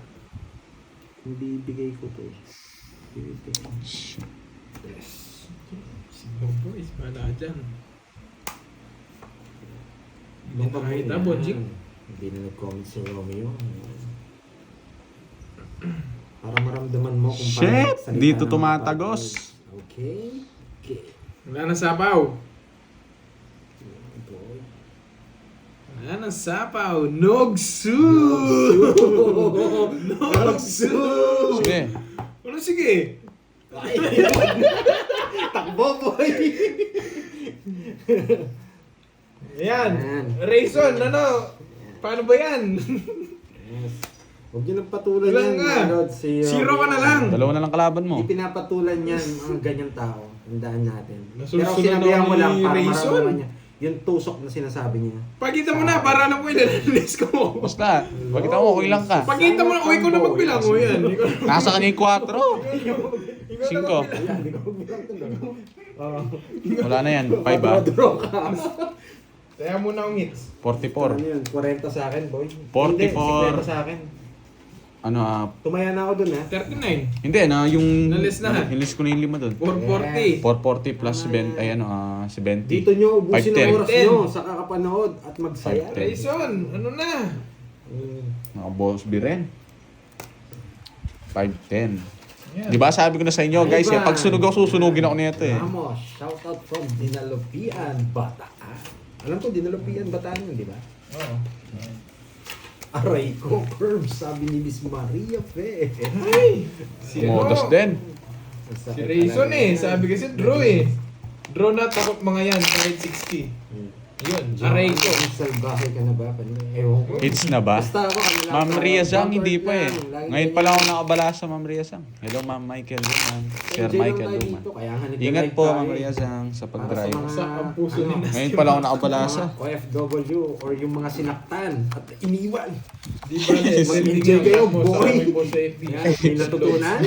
Hindi ibigay ko to. Ibigay. Yes. Siguro boys, wala dyan. Hindi na nakita, Bonjik. Hindi na nag-comment si Romeo. Para maramdaman mo kung Shit! nagsalita Dito ng tumatagos. kapatid. Okay? Okay. Wala na sapaw. Boy. Wala na sapaw. Nogsu! Nogsu! Sige. Ano sige? Ay! Takbo, boy! Yan. Yan. Rayson, ano? Paano ba yan? Yes. Huwag niyo nang patulan Ilan yan, nga? my Lord. Si Zero ka na lang. Dalawa na lang kalaban mo. Hindi pinapatulan yan mga ganyang tao. Tandaan natin. Nasusunod Pero sinabihan ako mo ni lang para Rayson. maramdaman niya. Yung tusok na sinasabi niya. Pakita mo na, para alam ko ilalalis ko. Basta, pagkita mo, okay lang ka. Pakita mo na, uy ko na magbilang mo yan. Nasa kanya yung 4. Ikaw na 5. magbilang. Ayan, hindi ko magbilang tuloy. Wala na yan. 5 ah. Draw ka. Kaya mo na ang hits. 44. Ano yun? 40 sa akin, boy. 44. Hindi, 50 sa akin. Ano Tumaya na ako dun, ha? 39. hindi na yung... Nalis na. Nilis ko na yung 5 doon. 440. 440 plus 70, ay 70. Dito nyo ubusin 510. ang oras nyo sa kakapanood at magsaya. 510. Rayson, ano na? Mga boss biren. 510. Yan. Di ba sabi ko na sa inyo, guys, Ivan. pag sunog ako, susunugin ako nito eh. Ramos, shout out from Dinalopian, Bataan. Alam ko, Dinalopian, Bataan yun, di ba? Oo. Aray ko, Perm, sabi ni Miss Maria Fe. Ay! Si Modos ano? din. Si Rayson eh. Sabi kasi draw eh. Draw na takot mga yan kahit 60. Yun, aray ko. Salbahe ka na ba? Ewan ko. Hits na ba? Basta ako, ano lang Ma'am tayo, Ria Zhang, backward hindi pa eh. lang, lagi Ngayon na pa lang ako yun. nakabala sa Ma'am Ria Zhang. Hello Ma'am Michael Luman. Sir Enjoy lang Michael tayo Luman. dito, kaya nga nagla-live Ingat po tayo. Ma'am Ria Zhang sa pag-drive. Para Sa ang puso ni Nas. Ngayon pa lang ako nakabala sa. mga OFW or yung mga sinaktan at iniwan. Di ba? Mag-enjoy kayo, boy. Po sa FB. Yan, may natutunan.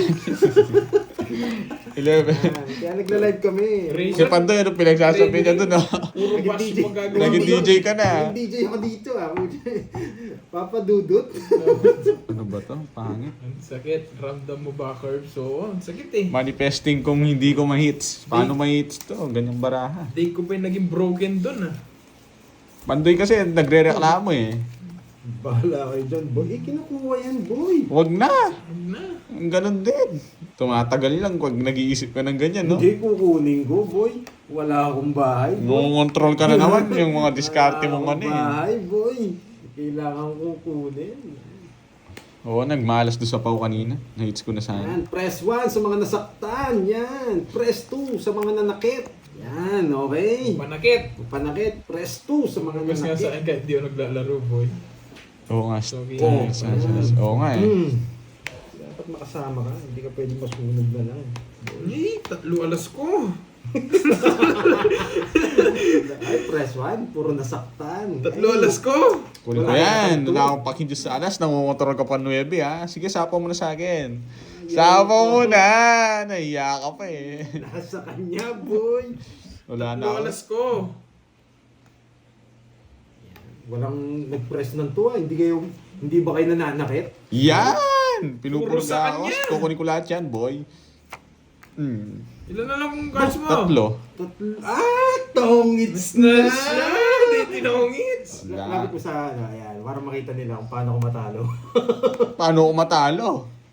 11. Yan, kaya nagla-live kami. Si Pandoy, ano pinagsasabi niya doon ah? Puro Naging bash DJ. magagawa. Naging mo. DJ ka na. Yung DJ ako dito ah. Papa Dudut. Ano ba to? Pangit. Ang sakit. Ramdam mo ba, Curb? So, ang sakit eh. Manifesting kung hindi ko ma-hits. Paano ma-hits to? Ganyang baraha. Day ko pa yung naging broken dun ah. Pandoy kasi nagre-reklamo eh. Bahala kayo dyan, boy. Kinukuha yan, boy. Wag na. Huwag na. Ganun din. Tumatagal lang pag nag-iisip ka ng ganyan, no? Hindi kukunin ko, boy. Wala akong bahay, boy. Ngongontrol ka na naman yung mga diskarte mong Wala ano akong eh. bahay, boy. Kailangan kong kunin. Oo, nagmalas doon sa pau kanina. Na-hits ko na sana. Yan, press 1 sa mga nasaktan. Yan, press 2 sa mga nanakit. Yan, okay. Panakit. Panakit, press 2 sa mga Mas nga sa nanakit. akin kahit di ako naglalaro, boy. Oo nga. Sorry. Oo nga eh. Dapat makasama ka, hindi ka pwede masunod na lang. Eh, 3 alas ko. Ay, press 1, puro nasaktan. 3 alas ko. Kunin ko yan. Wala akong pakidyo sa alas. Nangungontrol ka pa 9 ha. Sige, sapa mo na sa akin. Sapa mo na. Nahiya ka pa eh. Nasa kanya, boy. Wala 3 na ako. alas ko. Walang nag-press ng tuwa. Hindi ba kayo nananakit? Yan! Puro Pinupulga sa ako. kanya. Kukunin ko lahat yan, boy. Ilan na lang kung cards mo? 3. Tongits Na siya. Hindi tinongits. Wala. Lapit ko sa ano, ayan, para makita nila kung paano ko matalo. Paano ako matalo?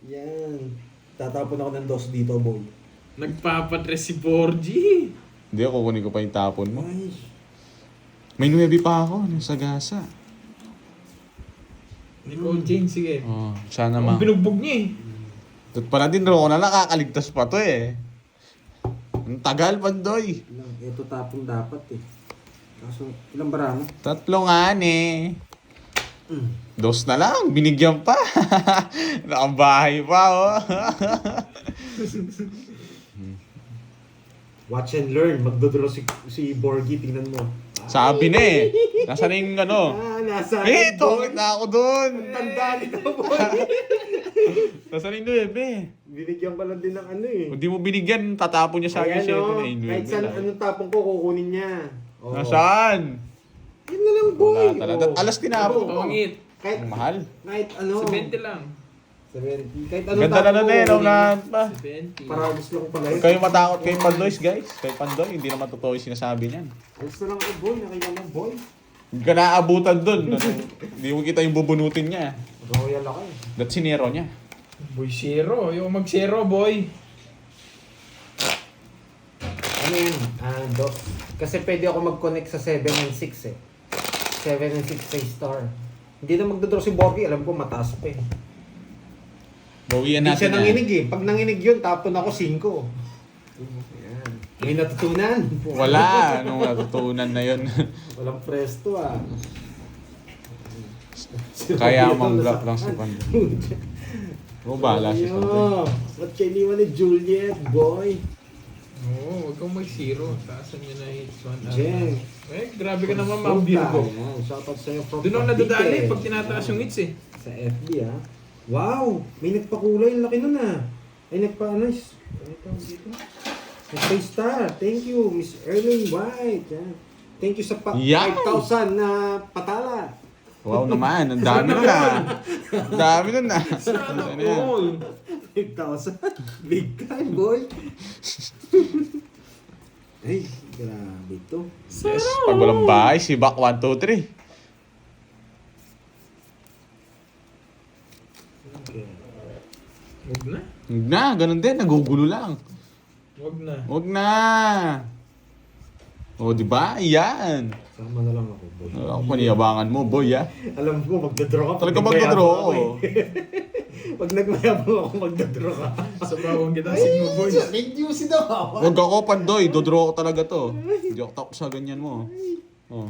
Yan. Tatapon ako ng dos dito, boy. Nagpapatres si Borgie. Hindi, kukunin ko pa yung tapon mo. Ay, May 9 pa ako. Ano, sa gasa. Nicole Jane, sige. Oh, sana Ang binugbog niya eh. Tut pala din ro na nakakaligtas pa to eh. Ang tagal, Pandoy. ito tapong dapat eh. Kaso, ilang bara mo? 3 nga eh. 2 na lang, binigyan pa. Nakabahay pa oh. Watch and learn. Magdodraw si Borgie, tingnan mo. Sabi na eh. Nasaan na yung ano? Ah, nasa Eh, tungit na ako dun. Tanda nito, boy. Nasaan yung 9? Binigyan ko lang din ng ano eh. Kung di mo binigyan, tatapon niya sa akin Ayan siya. o, Eh, kahit saan anong tapong ko, kukunin niya. Oh. Nasaan? Yun na lang, boy. Wala talaga. Oh. Alas tinapon Ano? ko. Tungit. Kahit, Ang mahal. kahit ano. 70 lang. 70. Kahit anong Ganda na tapong na eh, kukunin niya. lahat pa. 70. Para gusto ko pala Huwag kayong matakot kay Pandoys, guys. Kay Pandoy, hindi naman totoo yung sinasabi niyan. Alis na lang ako, boy. Nakita mo, boy. Hindi ka naaabutan dun. Hindi mo kita yung bubunutin niya. Royal ako eh. That's sinero niya. Boy, zero. Yung mag-zero, boy. Ano yun? Kasi pwede ako mag-connect sa 7 and 6 eh. 7 and 6 sa star. Hindi na magdodraw si Borgie. Alam ko, mataas pa eh. Bawian Hindi natin siya nanginig eh. Pag nanginig yun, tapon ako 5. Ayan. May natutunan. Wala. Anong natutunan na yun? Walang presto ah. Kaya mang-block lang si Pandoy. Oo, bahala si Pandoy. Ba't kayo iniwan ni Juliet, boy? Oo, huwag kang mag-zero. Taasan nyo na hits 1. Jeng. Eh, grabe ka naman, Ma'am Virgo. Ayan, shoutout sa'yo from Doon ako Cavite. nadadali pag tinataas yung hits eh. Sa FB ah. Wow! May nagpakulay. Ang laki nun ah. Ay, nagpa-nice. Ano tawag dito? Nagpa-star. Thank you, Miss Erling White. Yan. Thank you sa Yan! 5,000 na patala. Wow naman, ang dami nun ah. Ang dami nun ah. Sana Ano yan? all. 5,000? Big time, boy. Ay, grabe to. Yes, pag walang bahay, si Bak 1, 2, 3. Okay. Huwag na. Huwag na, ganun din, nagugulo lang. Huwag na. Huwag na. O, di ba? Yan. Sama na lang ako, boy. Ako paniyabangan mo, boy, ah. Alam ko, magdadraw ka. Talaga Pag magdadraw nagmayabang ako. Pag nagmayabang ako, magdadraw ka. Sa bawang kita, sigmo boy. Reduce daw ako. Huwag ako, Pandoy. Dodraw ko talaga to. Hindi ako tapos sa ganyan mo. Oh.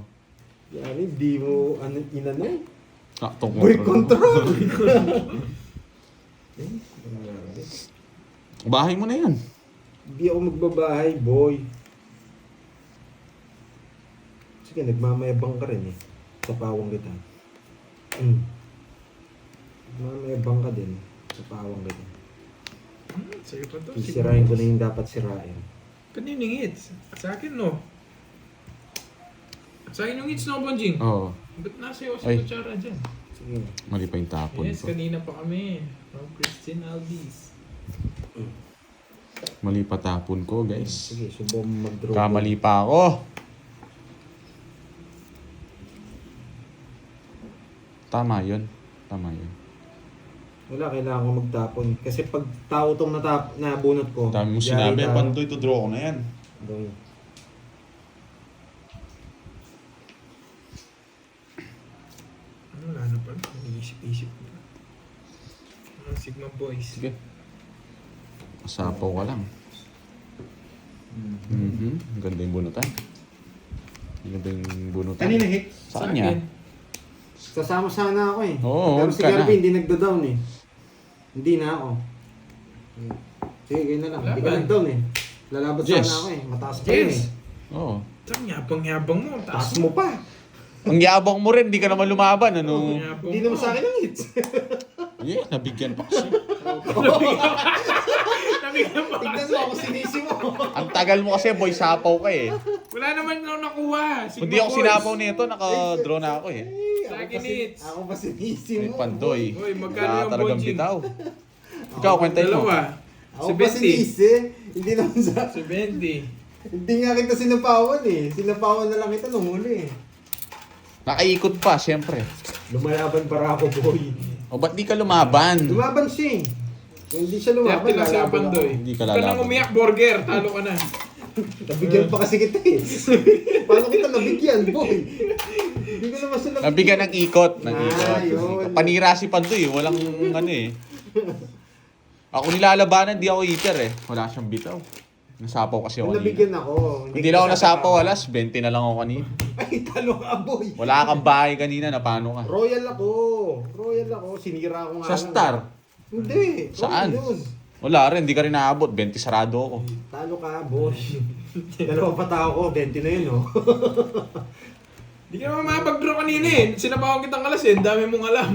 Yan, hindi mo, inano? Taktong Boy, control! Bahay mo na yan. Hindi ako magbabahay, boy. Sige, nagmamayabang ka rin eh. Sa pawang kita. Nagmamayabang ka din. Sa pawang kita. Sa'yo pa to. Sisirain ko na yung dapat sirain. Kanino yung hits? Sa akin, no? Sa akin yung hits, no, Bonjing? Oo. Ba't nasa iyo Ay. si Kutsara dyan? Sige. Mali pa yung tapon Yes, ko. kanina pa kami. From Christine Albiz. Mali pa tapon ko, guys. Sige, subo mo mag-draw. Kamali pa ako. Tama yun. Tama yun. Wala, kailangan ko magtapon. Kasi pag tao tong nabunot ko. Dami mo yari sinabi. tayo. Pandoy, to draw ko na yan. Boy. Wala na pala. Nag-iisip-isip na. Mga Sigma Boys. Sige. Masapaw ka lang. Mhm. Ang ganda yung bunutan. Ang ganda yung bunutan. Kanina hit. Sa kanya? Sasama sana ako eh. Oo, Pero huwag si ka na. Garvey hindi nagda-down eh. Hindi na ako. Sige, ganyan na lang. Hindi ka Laban. nag-down eh. Lalaban Yes. sana ako eh. Mataas pa yun eh. Yes! Oo. Tsaka yabang-yabang mo. Taas mo pa. Ang yabang mo rin, di ka naman lumaban. Ano? Yabang Hindi naman sa akin ang hits. Yeah, nabigyan pa kasi. Nabigyan pa Tignan kasi. mo ako sinisi mo. Ang tagal mo kasi, boy, sapaw ka eh. Wala naman ako nakuha. Sigma Kung di ako Boys. sinapaw nito, naka-draw na ako eh. Ay, Sa ako akin pa hits. Ako pa sinisi Ay, mo. Pandoy. Uy, magkano Wala yung talagang bonjing? bitaw. Ikaw, kwentain mo. Dalawa. Ako pa 70. sinisi. Hindi naman sa... 70. Hindi nga kita sinapawan eh. Sinapawan na lang kita nung huli eh. Nakaikot pa, syempre. Lumalaban para ako, boy. O, ba't di ka lumaban? Lumaban siya eh. Kung hindi siya 30 lumaban, lang sa lalaban ako. Pandoy. Hindi ka Huwag ka nang lalaban. umiyak, Burger. Talo ka na. Nabigyan pa kasi kita eh. Paano kita nabigyan, boy? Hindi ko naman siya Nabigyan ng ikot. Ng ikot. Ah, yun. Panira si Pandoy, walang ano eh. Ako nilalabanan, di ako eater eh. Wala siyang bitaw. Nasapaw kasi ako Kung kanina. nabigyan ako. Hindi lang ako nasapaw, alas, 20 na lang ako kanina. Ay, talo ka, boy. Wala kang bahay kanina, na paano ka? Royal ako. Royal ako. Sinira ko nga Sa lang. Star? Hindi. Saan? Royal yun. Wala rin, di ka rin naabot. 20 sarado ako. Talo ka, boy. Dalawa pa tao ko. 20 na yun, oh. Hindi ka naman makapag-draw kanina eh. Sinabawan kitang alas eh. Ang dami mong alam.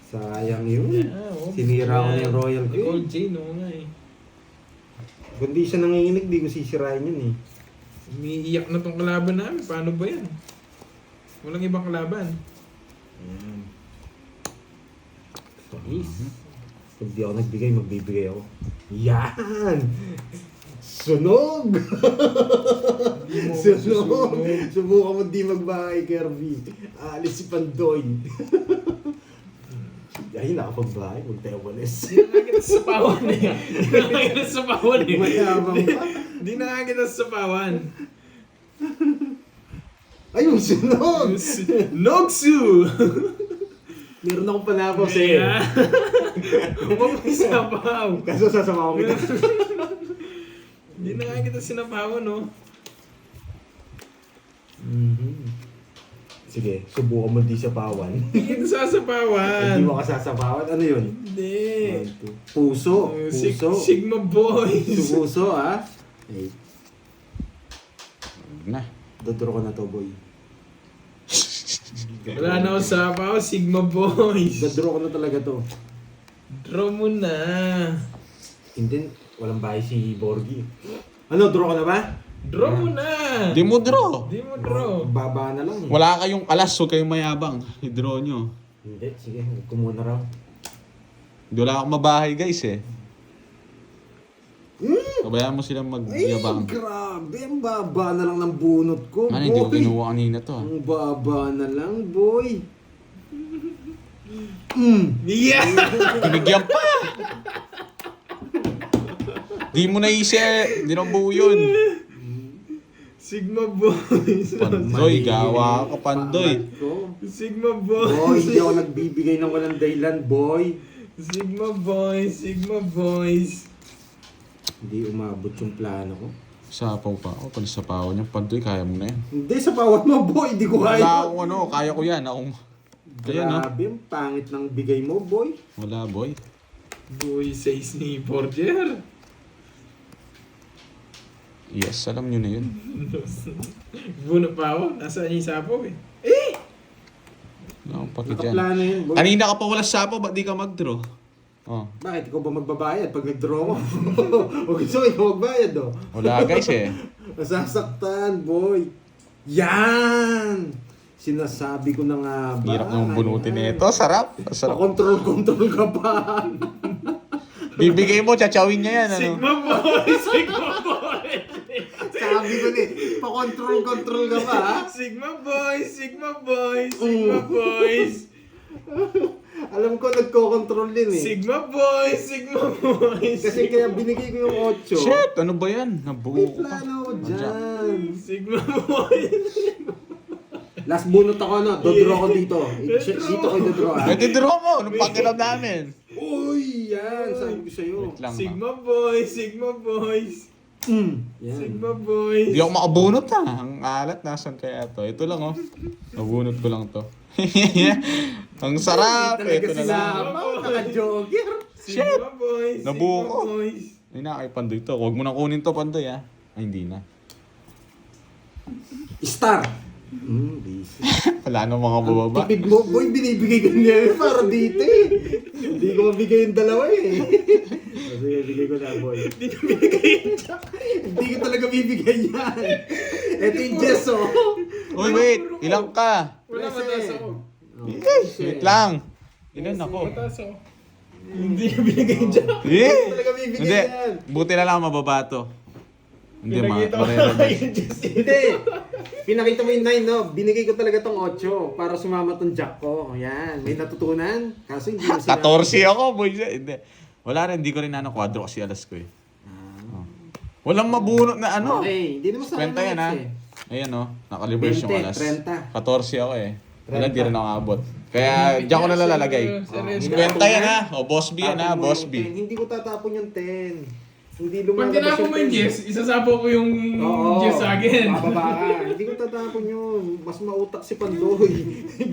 Sayang yun. Oo. Sinira ko na yung Royal Ni Cold Queen. J, no nga eh. Kung di siya nanginginig, di ko sisirain yun eh. Umiiyak na tong kalaban namin. Paano ba yan? Walang ibang kalaban. Ayan. Nice. Pag di ako nagbigay, magbibigay ako. Yan! Sunog! Sunog! Subukan mo di magbahay, Kirby. Aalis si Pandoy. Ay, nakapagbahay. Huwag tayo walis. Di na nga kita sa pawan eh. Di na nga kita sa pawan eh. Mayabang pa. Di na nga kita sa pawan. Ay, yung sunog! Nogsu! Meron akong panapos eh. Huwag mo isapaw. Kaso sasama ko kita. Di na nga kita sinapawan, no? Sige, subukan mo di sa pawan. Hindi kita sasapawan. Hindi mo ka sasapawan. Ano yun? Hindi. 1, 2. Puso. Puso. Sigma Boys. Supuso, ah. Ay, Na. dodoro ko na to, boy. Wala na ako sapaw. Sigma Boys. Dodoro ko na talaga to. Draw mo na. Hindi, walang bahay si Borgie. Ano, draw ka na ba? Draw mo na. Di mo draw. Di mo draw. Baba na lang. Wala kayong alas, huwag kayong mayabang. I-draw nyo. Hindi, sige, huwag ko muna raw. Hindi wala akong mabahay guys eh. Pabayaan mo silang Ay, magyabang. grabe. Ang baba na lang ng bunot ko, Ano, hindi ko boy. kinuha kanina to. Ang baba na lang, boy. Yeah! Binigyan pa! Di mo naisip. Di na buo yun. Sigma Boys. Pandoy, gawa ka Pandoy. Pangat ko. Sigma Boy, Boys. hindi ako nagbibigay ng walang dahilan, boy. Sigma Boys. Sigma Boys. Hindi umabot yung plano ko. Sapaw pa ako. Pag sapawan niya, Pandoy, kaya mo na yan. Hindi, sa pawat mo, boy. Hindi ko Wala kaya. akong ano, kaya ko yan. Akong... Ayan no? Grabe, ang pangit ng bigay mo, boy. Wala boy. Boy says ni Borger. Yes, alam nyo na yun. Buno pa ako. Nasaan yung sapaw eh. Wala akong paki dyan. Nakaplano yun, boy. Kanina ka pa wala sapaw, ba't di ka mag-draw? Oh. Bakit? Ikaw ba magbabayad pag nag-draw mo? O gusto ikaw magbayad, oh. Wala guys eh. Nasasaktan, boy. Yan! Sinasabi ko na nga ba? Hirap nung bunutin nito. Sarap. Sarap. Pa-control ka pa. Bibigay mo, chachawin niya yan. Ano? Sigma Boys. Sigma Boys. Sabi ko ni, pa-control ka pa, ha? Sigma Boys. Sigma Boys. Sigma Boys. Alam ko, nagko-control din eh. Sigma Boys. Sigma Boys. Kasi kaya binigay ko yung 8. Shit! Ano ba yan? May Nabuo ko pa. plano ko dyan. Sigma Boys. Last bunot ako, no? Dodro ako dito. Dito ko dodro, ha? Pwede draw mo. Anong pakiram namin? Uy, yan. Sabi ko sa'yo. Wait lang. Sigma Boys. Sigma Boys. Yan. Sigma Boys. Hindi ako makabunot ha. Ang alat, nasan kaya to? Ito lang oh. Nabunot ko lang to. Ang sarap. Ito na lang. Naka-jogger. Sigma Boys. Nabuo Sigma ko. Boys. Ay na, kay Pandoy to. Huwag mo na kunin to, Pandoy ha. Ay, hindi na. Star. Busy. Wala nang mga bababa. Tipid mo, boy, binibigay ko niya para dito eh. Hindi ko mabigay yung dalawa eh. Sige, bigay ko na, boy. Hindi ko bibigay yan. Hindi ko talaga bibigay yan. Ito yung Jess, oh. Uy, wait. Ilang ka? Wala, mataas ako. Wait lang. Ilan ako? Mataas ako. Hindi ko binigay dyan. Eh! Talaga bibigay Hindi. yan. Buti na lang mababa to. Hindi, Pinakita ko marera na din. yung Diyos. Hindi. Pinakita mo yung 9, no? Binigay ko talaga tong 8 para sumama tong jack ko. Yan. May natutunan. Kaso hindi mo 14 ako, boy. Hindi. Wala rin, hindi ko rin quadro kasi alas ko eh. Oh. Walang mabunot na ano. Okay. Hindi naman sa Kwenta yan ha. Ayan oh, naka-reverse yung 20, alas. 30. 14 ako eh. Wala, 30. di rin ako abot. Kaya diyan ko na nalalagay. Seryoso. 50 yan ha. O, boss B yan ha, boss B. Hindi ko tatapon yung 10. Hindi Pag lumalabas tinapon mo yung 10. Jess, isasapo ko yung Oo, Jess sa akin. bababa ka. Hindi ko tatapon yun. Mas mautak si Pandoy.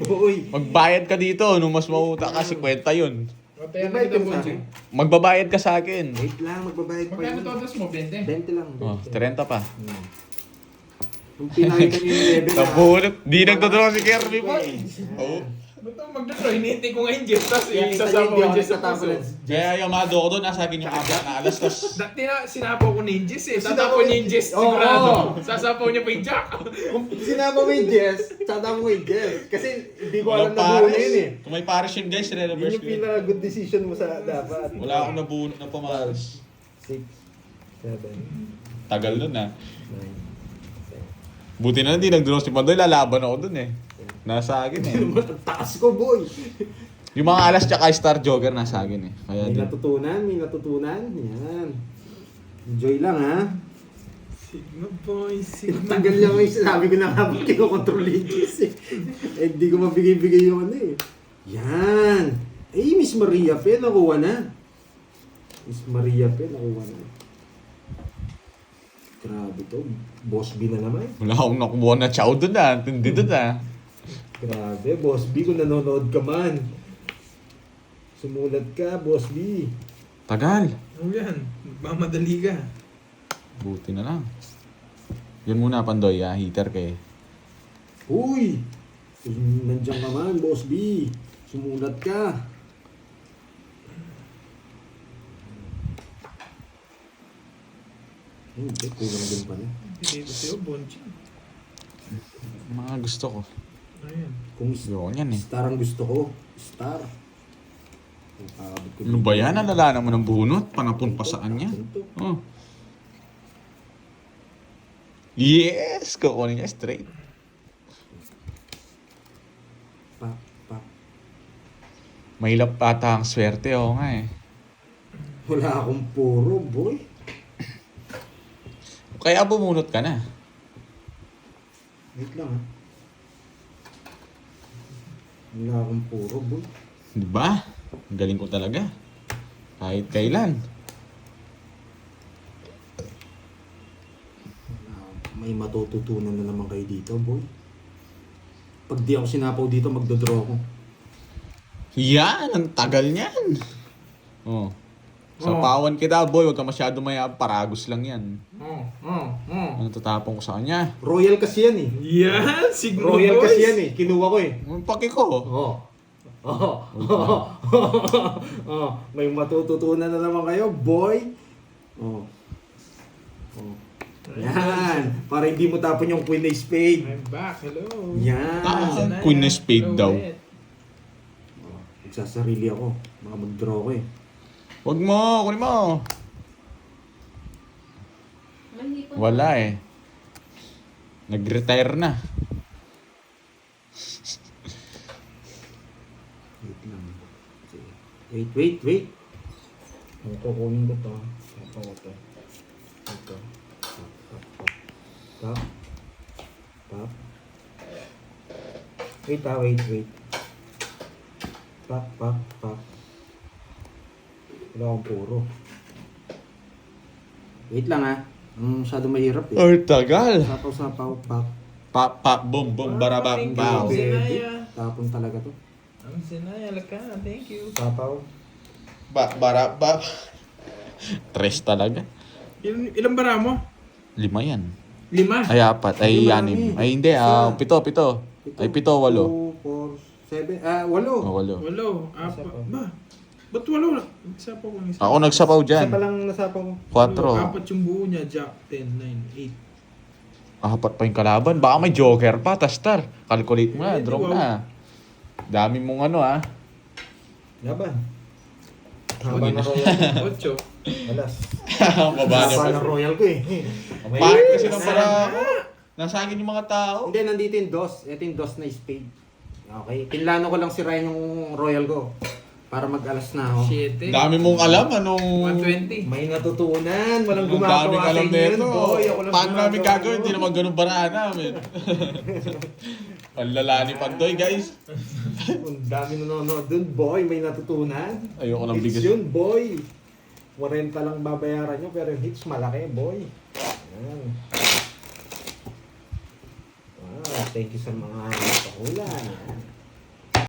Boy. Magbayad ka dito, nung mas mauta ka, 50 yun. Matayan na Magbayad kita ka sa po, akin. Magbabayad ka sa akin. Wait lang, magbabayad pa Magkano yun. todas mo? 20? 20 lang. 20. Oh, 30 pa. Kung pinakita niyo yung level Nabunot. Di nagtutuloy si Kirby pa. Oh. Ba't ang magdodro, hinihintay ko nga yung Jess, tapos Kaya kita niya, isasapaw hindi yung ako Jess sa nagtatapo puso. ng Kaya yamado ko doon, nasa akin yung apat na alas, tapos Dati na, sinapaw ko na yung Jess eh. Sinapaw Tatapaw niya yung Jess, Oo. sigurado. Sasapaw niya pa yung Jack. kung sinama mo yung Jess, tatama mo yung Jess. Kasi hindi ko alam walang na buo na pares. yun eh. Kung may pares yun guys, Yun re-reverse yung ko yun. pinaka-good decision mo sa dapat. Wala akong nabuo na pamares. 6, 7, Tagal nun ah. 9, Buti na hindi nag-draw si Pandoy, lalaban ako dun eh. Nasa akin eh. 10. Ang taas ko, boy! Yung mga alas tsaka Star Joker nasa akin eh. Kaya May din. natutunan, may natutunan. Yan. Enjoy lang, ha? Sigma boy, Sigma. Tagal niya may sinabi ko na nga ba kinokontrol yung Jess eh. Eh, di ko mabigay-bigay yung ano eh. Yan. Eh, Miss Maria Pe, nakuha na. Miss Maria Pe, nakuha na. Grabe to. Boss B na naman. Wala akong nakuha na chow dun ah. Tindi dun ah. Grabe, Boss B, kung nanonood ka man. Sumulat ka, Boss B. Tagal. Ano yan? Magmamadali ka. Buti na lang. Yun muna Pandoy ah. Heater ka eh. Uy! Nandiyan ka man, Boss B. Sumulat ka. Hindi, kulang din pala. Hindi ko sa'yo, Bonchi. Mga gusto ko. Ayan. Kung Yun yan eh. star ang gusto ko, star. Kung kakabot ko Ano ba yan? Alala mo ng bunot? Panapon pa sa kanya. Oh. Yes! Kukunin niya straight. Pak, pak. Mahilap ata ang swerte. Oo nga eh. Wala akong puro, boy. Kaya bumunot ka na. Wait lang, ha. Wala akong puro, boy. Di ba? Ang galing ko talaga. Kahit kailan. May matututunan na naman kayo dito, boy. Pag di ako sinapaw dito, magdodraw ako. Yan! Ang tagal niyan! Oh. Sa pawan kita, boy. Huwag ka masyado mayab. Paragos lang yan. Ano tatapon ko sa kanya? Royal kasi yan eh. Yan! Sigma Royal boys! kasi yan eh. Kinuha ko eh. Ang paki ko. Oh. Oh. Oh. May matututunan na naman kayo, boy. Oh. Oh. Yan. Para hindi mo tapon yung Queen of Spade. I'm back, hello. Yan. Ah. Queen of Spade Hello, daw. Ed. Oh. Nagsasarili ako. Baka mag-draw ko eh. Huwag mo. Kunin mo. Wala eh. Nag-retire na. Wait lang. Wait. Ang kukunin ko to. Ito ko to. Ito. Pop. Pop. Wait. Pop. Wala akong puro. Wait lang ha. Masyado mahirap eh. Ay, tagal. Sapaw, pop. Pap, boom, boom, barabak, Thank you. bow. Zinaya. Tapon talaga to. Ang Sinaya, laka. Thank you. Sapaw. Barabak. Tres talaga. Ilang bara mo? 5 yan. 5? Ay, 4. Ay, Hindi, 6. Ay, hindi. Isa. 7. Ay, 7, 8. 2, 4, 7. 8. 8. Walo. Isa pa. Ba? Ba't walo? Isa pa kung isa. Ako nagsapaw Isa dyan. pa lang nasapaw ko. 4. Apat yung buo niya. Jack, 10, 9, Apat pa yung kalaban. Baka may joker pa, tastar. Calculate mo na, Eh, draw wow. na. Dami mong ano ah. Laban. Huwag Haba yun. na royal. 8. Alas. Baba niya Haba pa. na royal ko eh. Bakit kasi nang para ako? Nasa akin yung mga tao. Hindi, nandito yung dos. Ito yung dos na spade. Okay. Pinlano ko lang sirain yung royal ko. Para mag-alas na ako. 7. Dami mong alam, anong... 120. May natutunan. Walang Ang gumagawa daming sa alam inyo yun, nito. boy. Ako lang Paano namin gumagawa gagawin? Hindi nun. naman ganun baraan namin. Ang lala ni Pandoy, guys. Ang dami nanonood dun, boy. May natutunan. Ayoko ng Hits bigas. yun, boy. 40 lang babayaran nyo, pero yung hits malaki, boy. Ayan. Wow, thank you sa mga pahulan.